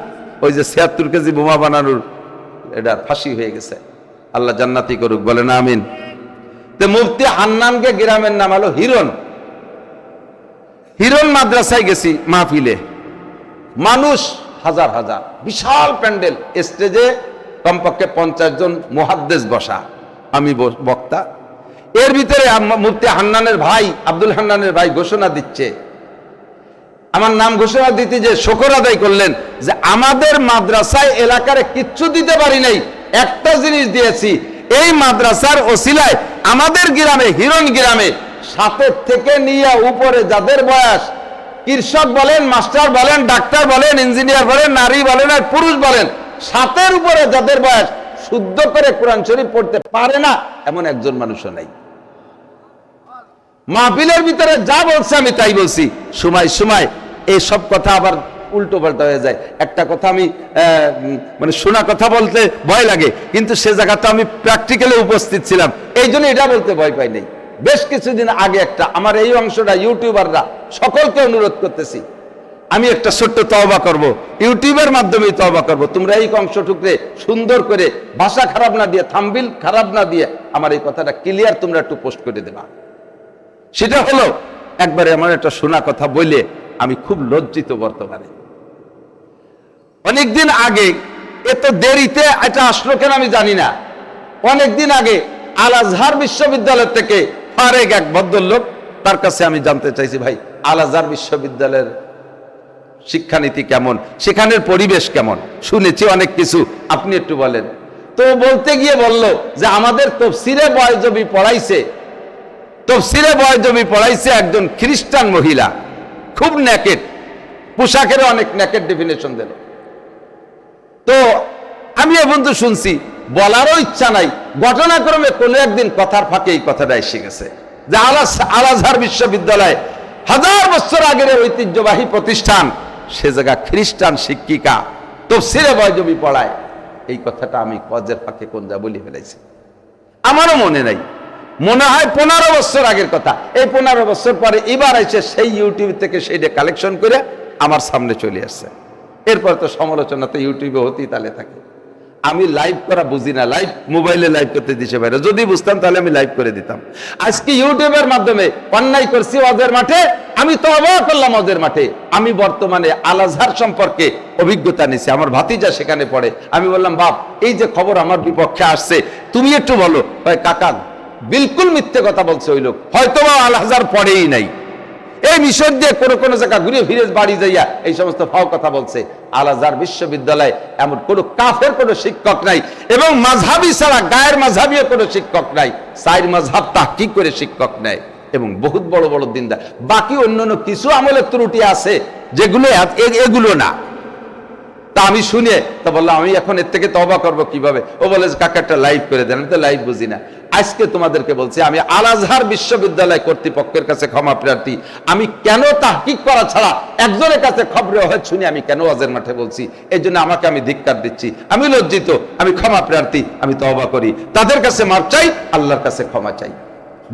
ওই যে ৭৬ কেজি বোমা বানানোর এটা ফাঁসি হয়ে গেছে, আল্লাহ জান্নাতি করুক, বলেন আমিন। তো মুফতি হান্নানকে গ্রামের নাম হলো হিরণ। হিরণ মাদ্রাসায় গেছি মাহফিলে, মানুষ হাজার হাজার, বিশাল প্যান্ডেল, স্টেজে কমপক্ষে 50 জন মুহাদ্দিস বসা, আমি বক্তা। এর ভিতরে মুফতি হান্নানের ভাই, আব্দুল হান্নানের ভাই ঘোষণা দিচ্ছে, আমার নাম ঘোষণা দিতে যে শুকর আদায় করলেন যে আমাদের মাদ্রাসায় এলাকারে কিচ্ছু দিতে পারি নাই, একটা জিনিস দিয়েছি, এই মাদ্রাসার ওসিলায় আমাদের গ্রামে, হিরণ গ্রামে 7 থেকে নিয়ে উপরে যাদের বয়স, কৃষক বলেন, মাস্টার বলেন, ডাক্তার বলেন, ইঞ্জিনিয়ার বলেন, নারী বলেন আর পুরুষ বলেন, 7-এর উপরে যাদের বয়স শুদ্ধ করে কোরআন শরীফ পড়তে পারে না এমন একজন মানুষও নাই। মাহফিলের ভিতরে যা বলছে আমি তাই বলছি। সময় সময় এই সব কথা আবার উল্টো পাল্টা হয়ে যায়। একটা কথা আমি মানে শোনা কথা বলতে ভয় লাগে, কিন্তু সে জায়গাটা আমি প্র্যাকটিক্যালি উপস্থিত ছিলাম, এই জন্য এটা বলতে ভয় পাই নাই। বেশ কিছুদিন আগে একটা আমার এই অংশটা ইউটিউবাররা সকলকে অনুরোধ করতেছি, আমি একটা ছোট্ট তওবা করব, ইউটিউবের মাধ্যমেই তওবা করব, তোমরা এই অংশটুকরে সুন্দর করে ভাষা খারাপ না দিয়ে, থাম্বনেল খারাপ না দিয়ে আমার এই কথাটা ক্লিয়ার তোমরা একটু পোস্ট করে দেবা। সেটা হলো, একবারে আমার একটা শোনা কথা বলে আমি খুব লজ্জিত। বর্তমানে অনেকদিন আগে, এত দেরিতে এটা আসলো কেন আমি জানি না, অনেকদিন আগে আল আজহার বিশ্ববিদ্যালয় থেকে ফারেক এক ভদ্রলোক, তার কাছে আমি জানতে চাইছি, ভাই আল আজহার বিশ্ববিদ্যালয়ের শিক্ষানীতি কেমন, সেখানের পরিবেশ কেমন, শুনেছি অনেক কিছু, আপনি একটু বলেন। তো বলতে গিয়ে বলল যে আমাদের তফসিরে বয়জবি পড়াইছে একজন খ্রিস্টান মহিলা, খুব নেকেট, পোশাকের অনেক নেকেট ডেফিনেশন দিল। তো আমি এখন তো শুনছি, বলারও ইচ্ছা নাই, ঘটনাক্রমে কোনো একদিন কথার ফাঁকে এই কথাটা এসে গেছে যে আল আজহার বিশ্ববিদ্যালয় 1000 বছর আগের ঐতিহ্যবাহী প্রতিষ্ঠান, সে জায়গা খ্রিস্টান শিক্ষিকা তফসিরে বয়জবি পড়ায়। এই কথাটা আমি কজের ফাঁকে কোন যা বলে ফেলাইছি, আমারও মনে নাই, মনে হয় 15 বছর আগের কথা। এই 15 বছর পরে এবার এসে সেই ইউটিউব থেকে সেইটা কালেকশন করে আমার সামনে চলে আসছে। এরপর তো সমালোচনা তো ইউটিউবে হতেই তালে থাকে। আমি লাইভ করা বুঝি না, লাইভ মোবাইলে লাইভ করতে দিছে বাইরে, যদি বুঝতাম তাহলে আমি লাইভ করে দিতাম। আজকে ইউটিউবের মাধ্যমে অন্যায় করছি ওয়াজের মাঠে, আমি তওবা করলাম ওয়াজের মাঠে। আমি বর্তমানে আল আজহার সম্পর্কে অভিজ্ঞতা নিছি, আমার ভাতিজা সেখানে পড়ে। আমি বললাম, বাপ এই যে খবর আমার বিপক্ষে আসছে তুমি একটু বলো। কাকা বিলকুল মিথ্যে কথা বলছে ওই লোক, হয়তোবা আল আজহার পড়েই নাই, এই মিশর দিয়ে কোনো জায়গা ঘুরে ফিরে বাড়ি যাইয়া এই সমস্ত ফাও কথা বলছে। আল আজহার বিশ্ববিদ্যালয় এমন কোনো কাফের কোনো শিক্ষক নাই, এবং মাযহাবি ছাড়া গায়ের মাযহাবিও কোনো শিক্ষক নাই, 4 মাযহাব তাহকিক করে শিক্ষক নেয়, এবং বহুত বড় বড় দিনদার। বাকি অন্যান্য কিছু আমলের ত্রুটি আছে যেগুলো এগুলো না। তা আমি শুনে তা বললাম, আমি এখন এর থেকে তওবা করবো কিভাবে? ও বলে কাকা একটা লাইভ করে দেন। আমি তো লাইভ বুঝি না। আজকে তোমাদেরকে বলছি, আমি আল আজহার বিশ্ববিদ্যালয় কর্তৃপক্ষের কাছে ক্ষমা প্রার্থী। আমি কেন তাহকিক করা ছাড়া একজনের কাছে খবরে হয় শুনি আমি কেন ওয়াজের মাঠে বলছি, এই জন্য আমাকে আমি ধিক্কার দিচ্ছি, আমি লজ্জিত, আমি ক্ষমা প্রার্থী, আমি তওবা করি, তাদের কাছে মাপ চাই, আল্লাহর কাছে ক্ষমা চাই।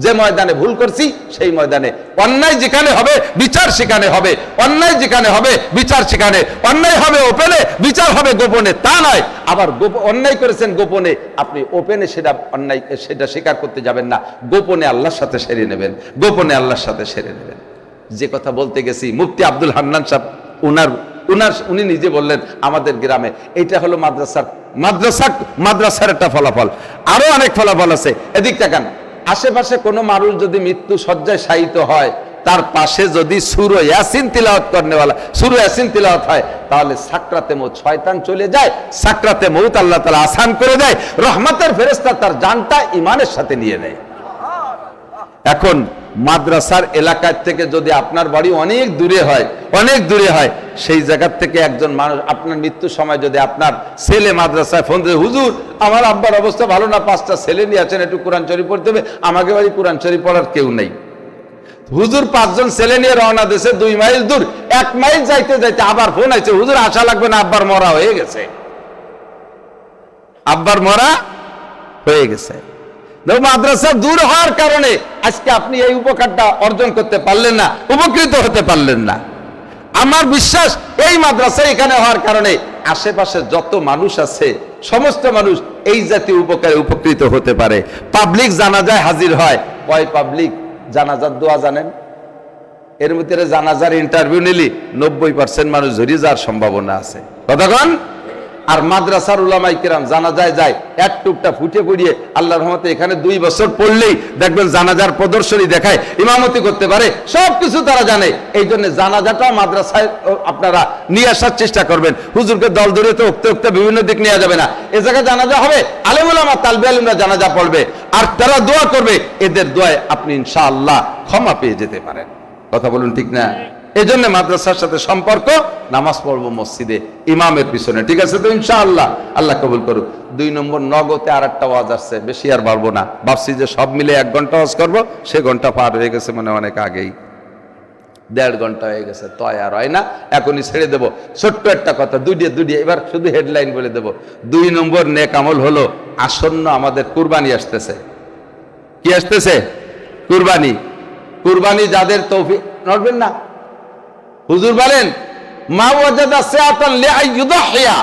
যে ময়দানে ভুল করছি সেই ময়দানে, অন্যায় যেখানে হবে বিচার সেখানে হবে, অন্যায় যেখানে হবে বিচার সেখানে, অন্যায় হবে ওপেনে, বিচার হবে গোপনে, তা নয় আবার অন্যায় করেছেন গোপনে, আপনি ওপেনে সেটা অন্যায় সেটা স্বীকার করতে যাবেন না, গোপনে আল্লাহর সাথে সেরে নেবেন, গোপনে আল্লাহর সাথে সেরে নেবেন। যে কথা বলতে গেছি, মুফতি আব্দুল হান্নান সাহেব উনি নিজে বললেন আমাদের গ্রামে এটা হলো মাদ্রাসার একটা ফলাফল, আরো অনেক ফলাফল আছে। এদিক তাকান, আশেপাশে কোনো মানুষ যদি মৃত্যু শয্যায় শায়িত হয়, তার পাশে যদি সূরা ইয়াসিন তিলাওয়াত করনেওয়ালা সূরা ইয়াসিন তিলাওয়াত হয়, তাহলে সাকরাতে মউত, শয়তান চলে যায়, সাকরাতে মউত আল্লাহ তাআলা আসান করে দেয়, রহমতের ফেরেশতা তার জানটা ঈমানের সাথে নিয়ে নেয়। এখন মাদ্রাসার এলাকা থেকে যদি আপনার বাড়ি অনেক দূরে হয়, সেই জায়গা থেকে একজন মানুষ আপনার মৃত্যুর সময় যদি আপনার ছেলে মাদ্রাসায় ফোন দিয়ে, হুজুর আমার আব্বার অবস্থা ভালো না, 5টা ছেলে নিয়ে আছেন, একটু কোরআন শরীফ পড়তে হবে, আমাকে বাড়ি কোরআন শরীফ পড়ার কেউ নেই, হুজুর 5 জন ছেলে নিয়ে রওনা দিয়েছে 2 মাইল দূর। 1 মাইল যাইতে যাইতে আবার ফোন আইছে, হুজুর আসা লাগবে না, আব্বার মরা হয়ে গেছে, আব্বার মরা হয়ে গেছে। মাদ্রাসা দূর হওয়ার কারণে আজকে আপনি এই উপকারটা অর্জন করতে পারলেন না, উপকৃত হতে পারলেন না। আমার বিশ্বাস এই মাদ্রাসা এখানে হওয়ার কারণে আশেপাশে যত মানুষ আছে সমস্ত মানুষ এই জাতীয় উপকারে উপকৃত হতে পারে। পাবলিক জানাজায় হাজির হয়, কয় পাবলিক জানাজার দোয়া জানেন? এর ভিতরে জানাজার ইন্টারভিউ নিলি 90% মানুষ ঝরে যাওয়ার সম্ভাবনা আছে, কতক্ষণ? আর মাদ্রাসার উলামায়ে কিরাম জানাজায় যায় এক টুকটা ফুটে পড়িয়ে আল্লাহর রহমতে এখানে 2 বছর পড়লেই দেখবেন জানাজার প্রদর্শনী দেখায়, ইমামতি করতে পারে, সবকিছু তারা জানে। এই জন্য জানাজাটা মাদ্রাসায় আপনারা নিয়ে আসার চেষ্টা করবেন। হুজুরকে দল ধরে তো উঠতে উঠতে বিভিন্ন দিক নেওয়া যাবে না। এ জায়গায় জানাজা হবে, আলেম উলামা তালবে আলিমরা জানাজা পড়বে আর তারা দোয়া করবে, এদের দোয়ায় আপনি ইনশাআল্লাহ ক্ষমা পেয়ে যেতে পারেন। কথা বলুন ঠিক না? এই জন্য মাদ্রাসার সাথে সম্পর্ক, নামাজ পড়বো মসজিদে ইমামের পিছনে, ঠিক আছে তো? ইনশাআল্লাহ আল্লাহ কবুল করুক। 2 নম্বর নগদে আরেকটা ওয়াজ আসছে, বেশি আর বাড়বো না। ভাবছি যে সব মিলে 1 ঘন্টা ওয়াজ করবো, সে ঘন্টা পার হয়ে গেছে মানে অনেক আগেই, 1.5 ঘন্টা হয়ে গেছে, তয় আর হয় না, এখনই ছেড়ে দেবো। ছোট্ট একটা কথা, দুইটা এবার শুধু হেডলাইন বলে দেবো। 2 নম্বর নেক আমল হলো আসন্ন আমাদের কুরবানি আসতেছে। কি আসতেছে? কুরবানি। কুরবানি যাদের তৌফিক, নড়বেন না, হুজুর বলেন মা ওয়াজাদা সাআতান লিআইয়ুদহিয়া,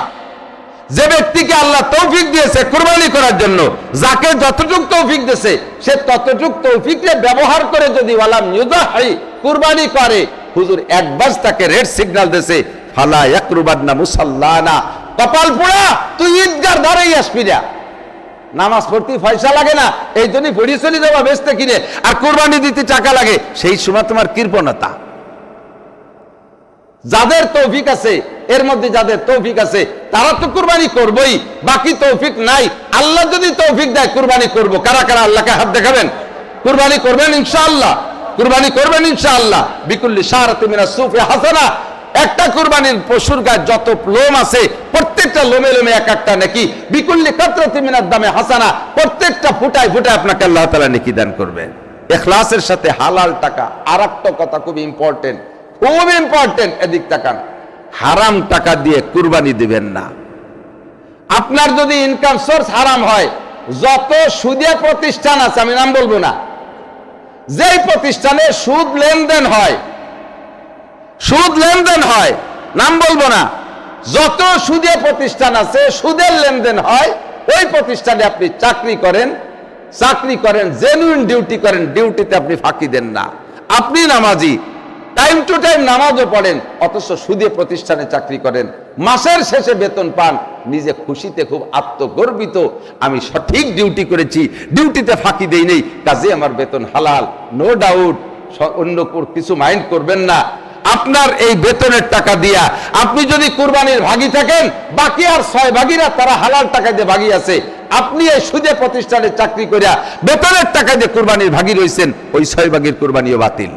যে ব্যক্তিকে আল্লাহ তৌফিক দিয়েছে কুরবানি করার জন্য, যাকে যতটুকু তৌফিক দিয়েছে সে ততটুকু তৌফিককে ব্যবহার করে যদি ওয়ালাম ইউদহি কুরবানি করে, হুজুর একবার তাকে রেড সিগন্যাল দিয়েছে, ফালা ইয়াকরুবান্না মুসাল্লানা, কপাল পোড়া, তুই ঈদগার ধারেই আসবি না। নামাজ পড়তে পয়সা লাগে না, এই জন্যই পড়িয়ে চলে যাওয়া বেচতে কিনে, আর কুরবানি দিতে টাকা লাগে, সেই সময় তোমার কৃপণতা। যাদের তৌফিক আছে, এর মধ্যে যাদের তৌফিক আছে তারা তো কুরবানি করবই, বাকি তৌফিক নাই। আল্লাহ যদি তৌফিক দেয় কুরবানি করব। কারা কারা আল্লাহকে হাত দেখাবেন? কুরবানি করবেন ইনশাআল্লাহ, কুরবানি করবেন ইনশাআল্লাহ। বিকুল্লি শারাতি মিনাস সুফি হাসানা, একটা কুরবানির পশুর গায়ে যত লোম আছে প্রত্যেকটা লোমে লোমে এক একটা নেকি। বিকুল্লি কাতরাতি মিনাদ দামে হাসানা, প্রত্যেকটা ফুটায় ফুটায় আপনাকে আল্লাহ তাআলা নেকি দান করবেন। ইখলাসের সাথে হালাল টাকা। আরেকটা কথা খুব ইম্পর্টেন্ট, খুব ইম্পর্টেন্ট, এদিক তাকান। হারাম টাকা দিয়ে কুরবানি দিবেন না। আপনার যদি ইনকাম সোর্স হারাম হয়, যত সুদিয়া প্রতিষ্ঠান আছে, আমি নাম বলবো না, যেই প্রতিষ্ঠানে সুদ লেনদেন হয়, সুদ লেনদেন হয়, নাম বলবো না, যত সুদিয়া প্রতিষ্ঠান আছে সুদের লেনদেন হয়, ওই প্রতিষ্ঠানে আপনি চাকরি করেন, জেনুইন ডিউটি করেন, ডিউটিতে আপনি ফাঁকি দেন না। আপনি নামাজি, টাইম টু টাইম নামাজও পড়েন, অথচ সুদে প্রতিষ্ঠানে চাকরি করেন, মাসের শেষে বেতন পান, নিজে খুশিতে খুব আত্মগর্বিত, আমি সঠিক ডিউটি করেছি, ডিউটিতে ফাঁকি দেই নেই, কাজে আমার বেতন হালাল। নো ডাউট, অন্য কিছু মাইন্ড করবেন না। আপনার এই বেতনের টাকা দিয়া আপনি যদি কুরবানির ভাগী থাকেন, বাকি আর 6 ভাগীরা তারা হালাল টাকা দিয়ে ভাগী আছে। আপনি এই সুদে প্রতিষ্ঠানে চাকরি করিয়া বেতনের টাকা দিয়ে কুরবানির ভাগী রয়েছেন, ওই 6 ভাগীর কুরবানিও বাতিল,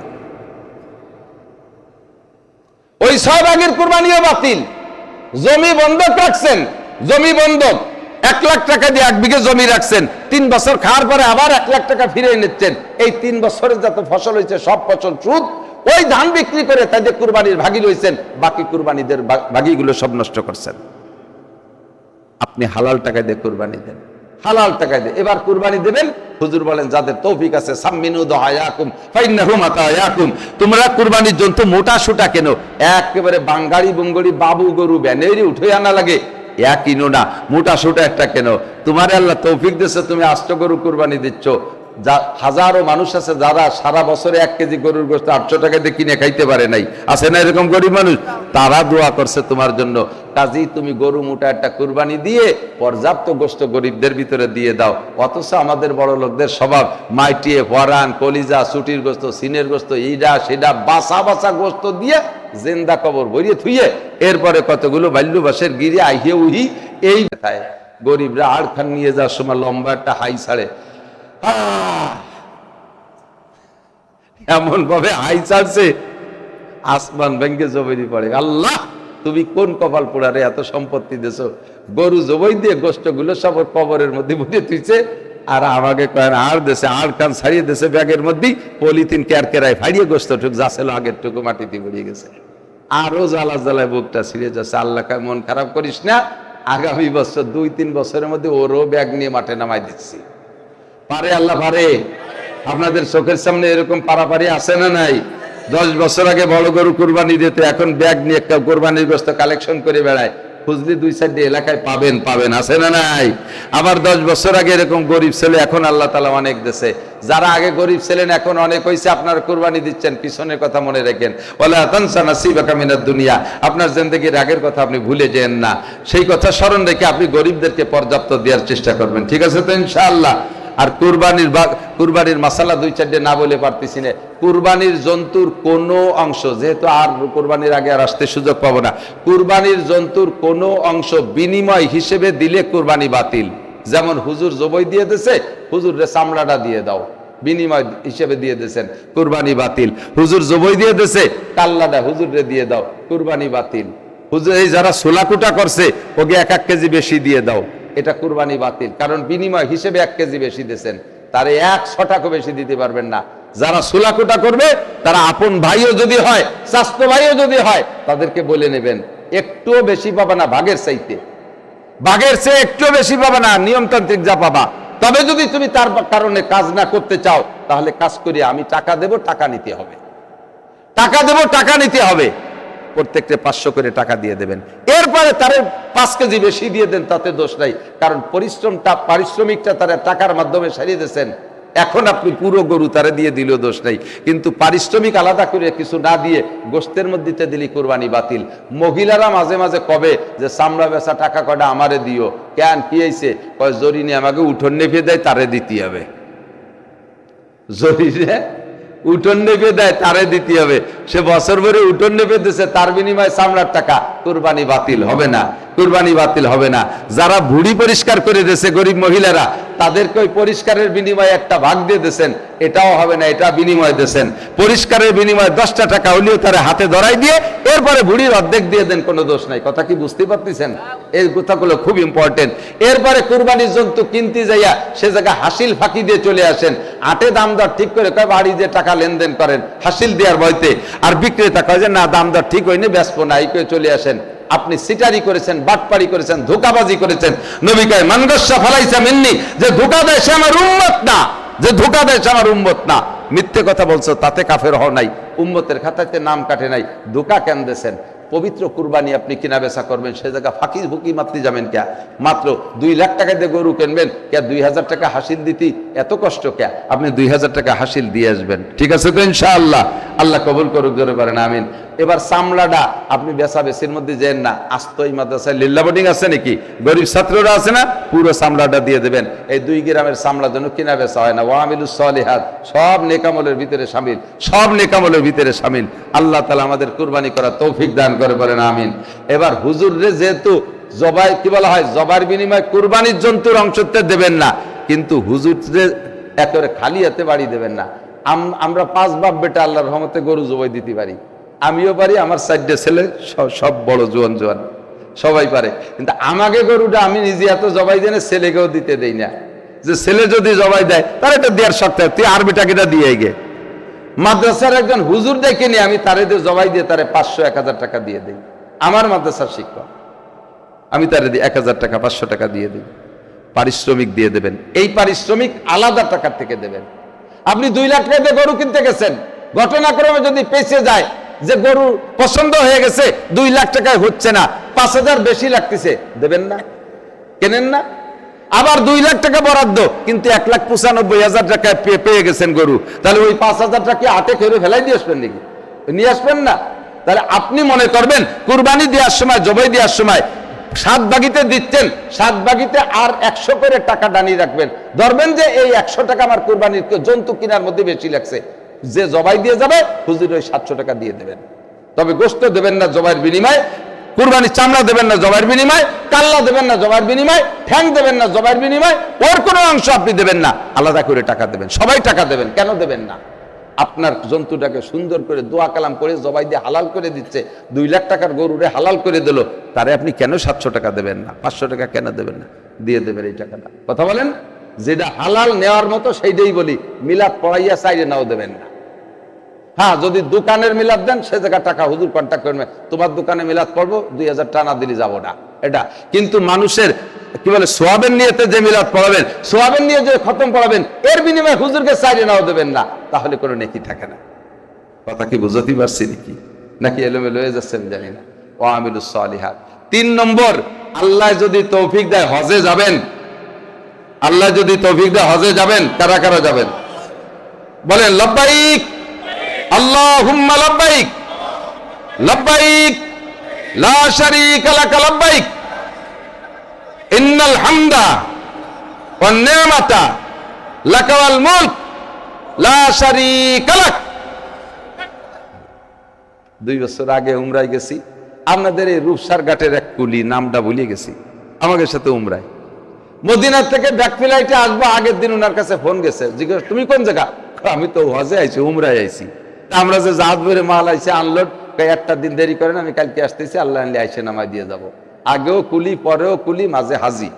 ওই 6 ভাগের কুরবানিও বাতিল। জমি বন্ধক রাখছেন, জমি বন্ধক 1 লাখ টাকা দিয়ে 1 বিঘে জমি রাখছেন, 3 বছর খাওয়ার পরে আবার 1 লাখ টাকা ফিরিয়ে নিচ্ছেন। এই 3 বছরের যত ফসল হয়েছে সব ফসল সুদ, ওই ধান বিক্রি করে তাদের কুরবানির ভাগী রয়েছেন, বাকি কুরবানিদের ভাগীগুলো সব নষ্ট করছেন। আপনি হালাল টাকা দিয়ে কুরবানি দেন, হালাল টাকা দিয়ে এবার কুরবানি দেবেন। হুজুর বলেন যাদের তৌফিক আছে, সাম্মিনু দুআয়াকুম ফাইন্নাহু মাতায়াকুম, তোমরা কুরবানির জন্য মোটা সুটা কেন, একেবারে বাঙ্গাড়ি বুঙ্গড়ি বাবু গরু ব্যানেরি উঠে আনা লাগে, কিনো না, মোটা সুটা একটা কেন। তোমার আল্লাহ তৌফিক দিয়েছে, তুমি 8 গরু কুরবানি দিচ্ছ। হাজারো মানুষ আছে যারা সারা বছরে 1 কেজি গরুর গোশত 800 টাকা দিয়ে কিনে খাইতে পারে নাই, আছে না এরকম গরিব মানুষ? তারা দোয়া করছে তোমার জন্য। কাজেই তুমি গরু মোটা একটা কুরবানি দিয়ে পর্যাপ্ত গোশত গরিবদের ভিতরে দিয়ে দাও। অথচ আমাদের বড় লোকদের স্বভাব, মাইটিয়ে পরান, কলিজা, ছুটির গোশত, সিনের গোশত, এইটা সেটা বাসা বাসা গোশত দিয়ে জিন্দা কবর ভরিয়ে থুইয়ে এরপরে কতগুলো বাল্যবাসের গিরে আইহে উহি, এই কথায় গরিবরা আড় খান নিয়ে যাওয়ার সময় লম্বা একটা হাই ছাড়ে, এমন ভাবে হাই ছাড়ছে আসমান ভেঙ্গে জমিনে পড়ে। আল্লাহ, তুমি কোন কপাল পোড়ারে এত সম্পত্তি দিয়েছো, গরু জবাই দিয়ে গোষ্ঠ গুলো সব কবরের মধ্যে বুঝে তুইছে, আর আমাকে কয়েন আর দেশে আর কান ছাড়িয়ে দেশে ব্যাগের মধ্যেই পলিথিন কেরায় ফাড়িয়ে গোস্ত টুক যাচ্ছিল আগের টুকু মাটিতে গড়িয়ে গেছে। আরো জ্বালা জ্বালায় বুকটা ছিঁড়ে যাচ্ছে। আল্লাহ কয় মন খারাপ করিস না, আগামী বছর 2-3 বছরের মধ্যে ওরও ব্যাগ নিয়ে মাঠে নামাই দিচ্ছি। পারে আল্লাহ পারে। আপনাদের চোখের সামনে এরকম পারাপারি আছে না নাই? 10 বছর আগে বড় গরু কুরবানি দিতে, এখন ব্যাগ নিয়ে একটা কোরবানির গোশত কালেকশন করে বেড়ায়। খুঁজলি 2-4 এলাকায় পাবেন, আছে না নাই? আবার 10 বছর আগে এরকম গরিব ছেলে এখন আল্লাহ তাআলা অনেক দেশে। যারা আগে গরিব ছিলেন এখন অনেক হয়েছে, আপনারা কুরবানি দিচ্ছেন, পিছনের কথা মনে রাখেন। ওয়ালা তানসা নাসিবাকা মিনাদ দুনিয়া, আপনার জিন্দেগির আগের কথা আপনি ভুলে যেন না। সেই কথা স্মরণ রেখে আপনি গরিবদেরকে পর্যাপ্ত দেওয়ার চেষ্টা করবেন, ঠিক আছে তো ইনশাআল্লাহ? আর কুরবানির মাসালা 2-4 না বলে পারতেছি না। কুরবানির জন্তুর কোনো অংশ, যেহেতু আর কুরবানির আগে আর আসতে সুযোগ পাবো না, কুরবানির জন্তুর কোনো অংশ বিনিময় হিসেবে দিলে কুরবানি বাতিল। যেমন হুজুর জবই দিয়ে দিয়েছে, হুজুরের চামড়াটা দিয়ে দাও, বিনিময় হিসেবে দিয়ে দিয়েছেন, কুরবানি বাতিল। হুজুর জবই দিয়ে দিয়েছে, কাল্লাটা হুজুরে দিয়ে দাও, কুরবানি বাতিল। হুজুর এই যারা সোলাকুটা করছে ওকে 1 কেজি বেশি দিয়ে দাও, এটা কুরবানি বাতিল। কারণ বিনিময় হিসেবে 1 কেজি বেশি দিয়েছেন, তারে 100 টাকা বেশি দিতে পারবেন না। যারা সোলাকুটা করবে তারা আপন ভাইও যদি হয়, স্বাস্থ্য ভাইও যদি হয়, তাদেরকে বলে নেবেন একটুও বেশি পাবা না, ভাগের চেয়ে একটুও বেশি পাবা না, নিয়মতান্ত্রিক যা পাবা। তবে যদি তুমি তার কারণে কাজ না করতে চাও, তাহলে কাজ করি আমি টাকা দেব, টাকা নিতে হবে, প্রত্যেকটা 500 করে টাকা দিয়ে দেবেন। এরপরে তারে 5 কেজি বেশি দিয়ে দেন, তাতে দোষ নাই। কারণ পারিশ্রমিকটা তারা টাকার মাধ্যমে সারিয়ে দিয়েছেন। এখন আপনি পুরো গরু তারে দিয়ে দিলেও দোষ নাই, কিন্তু পারিশ্রমিক আলাদা করে কিছু না দিয়ে গোশতের মধ্যে দিলি কুরবানি বাতিল। মহিলারা মাঝে মাঝে কবে যে চামড়া বেচা টাকা কয়টা আমারে দিও, কেন কি হয়েছে? কয় জরিনে আমাকে উঠোন নেপে দেয়, তারে দিতে হবে। জরিনে উঠোন নেপে দেয়, তারে দিতে হবে। সে বছর ভরে উঠোন নেপে দিচ্ছে, তার বিনিময়ে চামড়ার টাকা, কুরবানি বাতিল হবে না, কুরবানি বাতিল হবে না। যারা ভুড়ি পরিষ্কার করে দিয়েছে গরিব মহিলারা, তাদেরকে ওই পরিষ্কারের বিনিময়ে একটা ভাগ দিয়ে দিয়েছেন, এটাও হবে না, এটা বিনিময় দিয়েছেন। পরিষ্কারের বিনিময়ে 10টা টাকা হলেও তারা হাতে ধরাই দিয়ে এরপরে ভুড়ির অর্ধেক দিয়ে দেন, কোনো দোষ নাই। কথা কি বুঝতে পারতেছেন? এই কথাগুলো খুব ইম্পর্টেন্ট। এরপরে কুরবানির জন্তু কিনতে যাইয়া সে জায়গায় হাসিল ফাঁকি দিয়ে চলে আসেন। আটে দাম দর ঠিক করে কয় বাড়ি যে টাকা লেনদেন করেন হাসিল দেওয়ার ভয়তে, আর বিক্রেতা কয় যে না দাম দর ঠিক হয়নি, বেচবো না, এই করে চলে আসেন। আপনি সিটারি করেছেন, বাটপারি করেছেন, ধোঁকাবাজি করেছেন। নবী কয় মান গাশশা ফালাইসা মিন্নি, যে ধোঁকা দেয় সে আমার উম্মত না, মিথ্যে কথা বলছো তাতে কাফের হও নাই, উম্মতের খাতাতে নাম কাটে নাই, ধোঁকা কেন দেন? পবিত্র কুরবানি আপনি কিনা বেচা করবেন, সে জায়গা ফাঁকি হুকি মারতে যাবেন কে? মাত্র 2 লাখ টাকা দিয়ে গরু কিনবেন কে? 2000 টাকা হাসিল দিতি এত কষ্ট কে? আপনি 2000 টাকা হাসিল দিয়ে আসবেন, ঠিক আছে তো ইনশাআল্লাহ? আল্লাহ কবুল করুক, জোরে পারেন আমিন। এবার চামড়াটা আপনি বেচা বেশির মধ্যে যেন না, আস্ত এই মাদ্রাসায় লিল্লা বোর্ডিং আছে নাকি, গরিব ছাত্ররা আছে না, পুরো চামড়াটা দিয়ে দেবেন। এই 2 গ্রামের চামড়া যেন কিনা বেচা হয় না। ওয়ামিলুস সালিহাত, সব নেকামলের ভিতরে শামিল। আল্লাহ তাআলা আমাদের কুরবানি করার তৌফিক দান করে, বলেন আমিন। এবার হুজুররে যেহেতু জবাই কি বলা হয়, জবার বিনিময়ে কুরবানির জন্তুর অংশতে দেবেন না, কিন্তু হুজুররে একেবারে খালি হাতে বাড়ি দেবেন না। আমরা 5 বাপ বেটা আল্লাহর রহমতে গরু জবাই দিতে পারি, আমিও পারি, আমার 4টে ছেলে সব বড় জোয়ান সবাই পারে। কিন্তু আমাকে গরুটা আমি নিজে এত জবাই দেয় না, ছেলেকেও দিতে দেই না। যে ছেলে যদি জবাই দেয় তার এটা দেওয়ার শর্ত, তুই আর বেটাকে দিয়ে গে। মাদ্রাসার একজন হুজুর দেখে নি, আমি তারে জবাই দিয়ে তারে 500-1000 টাকা দিয়ে দিই। আমার মাদ্রাসার শিক্ষক, আমি তারে 1000 টাকা 500 টাকা দিয়ে দিই, পারিশ্রমিক দিয়ে দেবেন। এই পারিশ্রমিক আলাদা টাকার থেকে দেবেন। আপনি 2 লাখ টাকা দিয়ে গরু কিনতে গেছেন, ঘটনাক্রমে যদি পেছে যায় যে গরু পছন্দ হয়ে গেছে, 2 লাখ টাকায় হচ্ছে না, 5000 বেশি লাগতেছে, দেবেন না? কেনেন না? আবার 2 লাখ টাকা বরাদ্দ, কিন্তু 1,95,000 টাকায় পেয়ে গেছেন গরু, তাহলে ওই 5000 টাকা আটে খেয়ে ফেলাই দিয়ে আসবেন নাকি? নিয়ে আসবেন না। তাহলে আপনি মনে করবেন কুরবানি দেওয়ার সময়, জবাই দেওয়ার সময় 7 ভাগিতে দিচ্ছেন, 7 ভাগিতে আর 100 করে টাকা দাঁড়িয়ে রাখবেন। ধরবেন যে এই 100 টাকা আমার কুরবানির জন্তু কেনার মধ্যে বেশি লাগছে, যে জবাই দিয়ে যাবে হুজুর ওই 700 টাকা দিয়ে দেবেন। তবে গোশত দেবেন না জবাইয়ের বিনিময়, কুরবানির চামড়া দেবেন না জবাইয়ের বিনিময়, কাল্লা দেবেন না জবাইয়ের বিনিময়, ঠ্যাং দেবেন না জবাইয়ের বিনিময়, ওর কোনো অংশ আপনি দেবেন না, আলাদা করে টাকা দেবেন। সবাই টাকা দেবেন, কেন দেবেন না? আপনার জন্তুটাকে সুন্দর করে দোয়া কালাম করে জবাই দিয়ে হালাল করে দিচ্ছে, 2 লাখ টাকার গরুরে হালাল করে দিল, তারে আপনি কেন 700 টাকা দেবেন না, 500 টাকা কেন দেবেন না? দিয়ে দেবেন এই টাকাটা। কথা বলেন। যেটা হালাল নেওয়ার মতো সেইটাই বলি, মিলাদ পড়াইয়া চাইরে নাও দেবেন না। হ্যাঁ, যদি দোকানের মিলাদ দেন সে জায়গা টাকা হুজুর কন্ট্যাক্ট করবে, তোমার দোকানে মিলাদ পড়বো 2000 টাকা না দিলে যাবো না, এটা। কিন্তু মানুষের কি বলে সোয়াবের নিয়তে যে মিলাদ পড়াবেন, সোয়াবের নিয়ে যে খতম পড়াবেন, এর বিনিময়ে হুজুরকে চাইরে নাও দেবেন না, তাহলে কোনো নেকি থাকে না। কথা কি বুঝতে পারছি নাকি এলোমেলো হয়ে যাচ্ছেন জানি না। ও আমিলুস সালিহাত। 3 নম্বর, আল্লাহ যদি তৌফিক দেয় হজে যাবেন। আল্লাহ যদি তৌফিক দেয় হজে যাবেন। কারা কারা যাবেন বলেন? লব্বাইক আল্লাহুম্মা লব্বাইক, লব্বাইক লা শারীকা লাকা লব্বাইক, ইন্নাল হামদা ওয়ান নি'মাতা লাকা ওয়াল মুলক লা শারীকা লাক। 2 বছর আগে উমরায় গেছি, আপনাদের এই রূপসার ঘাটের এক কুলি, নামটা ভুলে গেছি, আমাদের সাথে উমরায় মদিনা থেকে ব্যাক ফ্লাইটে আসবো, আগের দিন ওনার কাছে ফোন গেছে, জিজ্ঞেস তুমি কোন জায়গা? আমি তো হজে আইছি, উমরায় আইছি। আমরা যে জাহাজ ভরে মাল আইছে আনলোড, একটা দিন দেরি করেন, আমি কালকে আসতেছি, আল্লাহ আনলে আইসে নামাই দিয়ে যাব। আগেও কুলি, পরেও কুলি, মাঝে হাজি।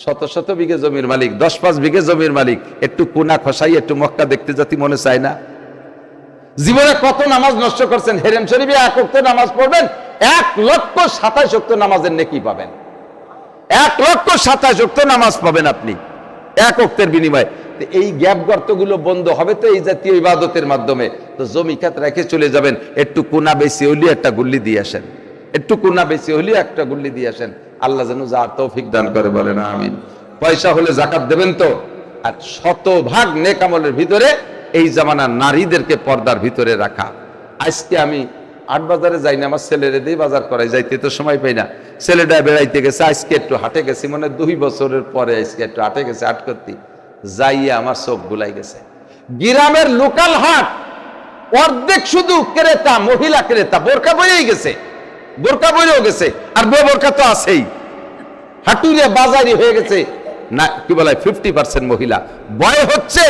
শত শত বিঘে জমির মালিক, 10-5 বিঘে জমির মালিক, একটু কোনা খসাই একটু মক্কা দেখতে যেতে মনে চায় না? জীবনে কত নামাজ নষ্ট করছেন। হেরেম শরীফে 1 ওয়াক্ত নামাজ পড়বেন, 1,27,000 ওয়াক্ত নামাজের নেকি পাবেন। 1,27,000 ওয়াক্ত নামাজ পাবেন আপনি 1 ওয়াক্তের বিনিময়ে। এই গ্যাপ গর্তগুলো বন্ধ হবে তো এই জাতীয় ইবাদতের মাধ্যমে। তো জমি খাত রেখে চলে যাবেন, একটু কোনা বেশি হইলে একটা গুল্লি দিয়ে আসেন, একটু কোনা বেশি হইলে একটা গুল্লি দিয়ে আসেন। আল্লাহ যেন যার তৌফিক দান করে, বলেন আমিন। পয়সা হলে জাকাত দেবেন তো। আর 100% নেক আমলের ভিতরে এই জামানার নারীদেরকে পর্দার ভিতরে রাখা। আজকে আমি 8 বাজারে যাই না, আমার ছেলেরে দিয়ে বাজার করাই, যাইতে তো সময় পাই না। ছেলেটা বেড়াইতে গেছে, আজকে একটু হাটে গেছি, মানে 2 বছরের পরে আজকে একটু হাটে গেছে, হাট করতে যাইয়া আমার চোখ গুলাই গেছে। গ্রামের লোকাল হাট, অর্ধেক শুধু ক্রেতা, মহিলা ক্রেতা, বোরকা বইয়েই গেছে, বোরকা বইয়েও গেছে, আর বোরকা তো আছেই। হাটুরিয়া বাজারি হয়ে গেছে না, কি বলে 50% মহিলা। ভয় হচ্ছে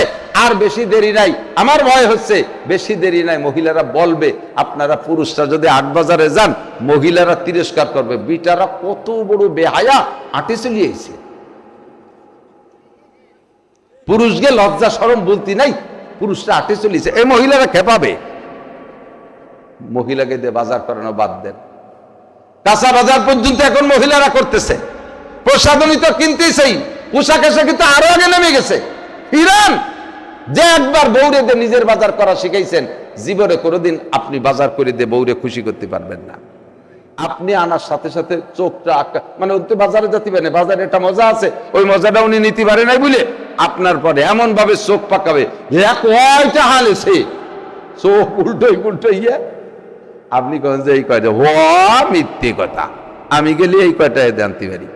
আর বেশি দেরি নাই, আমার ভয় হচ্ছে বেশি দেরি নাই, মহিলারা বলবে, আপনারা পুরুষরা যদি 8 বাজারে যান, মহিলারা তিরস্কার করবে, বিটারা কত বড় বেহায়া, আটে চলিয়েছে। পুরুষকে লজ্জা শরম বলতে নাই, পুরুষরা আটে চলিয়েছে, এই মহিলারা খেপাবে। মহিলাকে দিয়ে বাজার করানো বাদ দেন, কাঁচা বাজার পর্যন্ত এখন মহিলারা করতেছে। প্রসাধনী তো কিনতেছেই, পোশাক আশাক কিন্তু আরো আগে নেমে গেছে। ইরান যে একবার বউরে দিয়ে নিজের বাজার করা শিখাইছেন, জীবনে কোনোদিন আপনি বাজার করে দিয়ে বউরে খুশি করতে পারবেন না। আপনি আনার সাথে সাথে চোখটা মানে বাজারে যেতে পারেন, বাজারে একটা মজা আছে, ওই মজাটা উনি নিতে পারে নাই বলে আপনার পরে এমন ভাবে চোখ পাকাবে, কয়টা হাল এসে চোখ উল্টোই উল্টোইয়া আপনি কখন যে এই কয়টা মিথ্যে কথা, আমি গেলে এই কয়টায় জানতে পারি।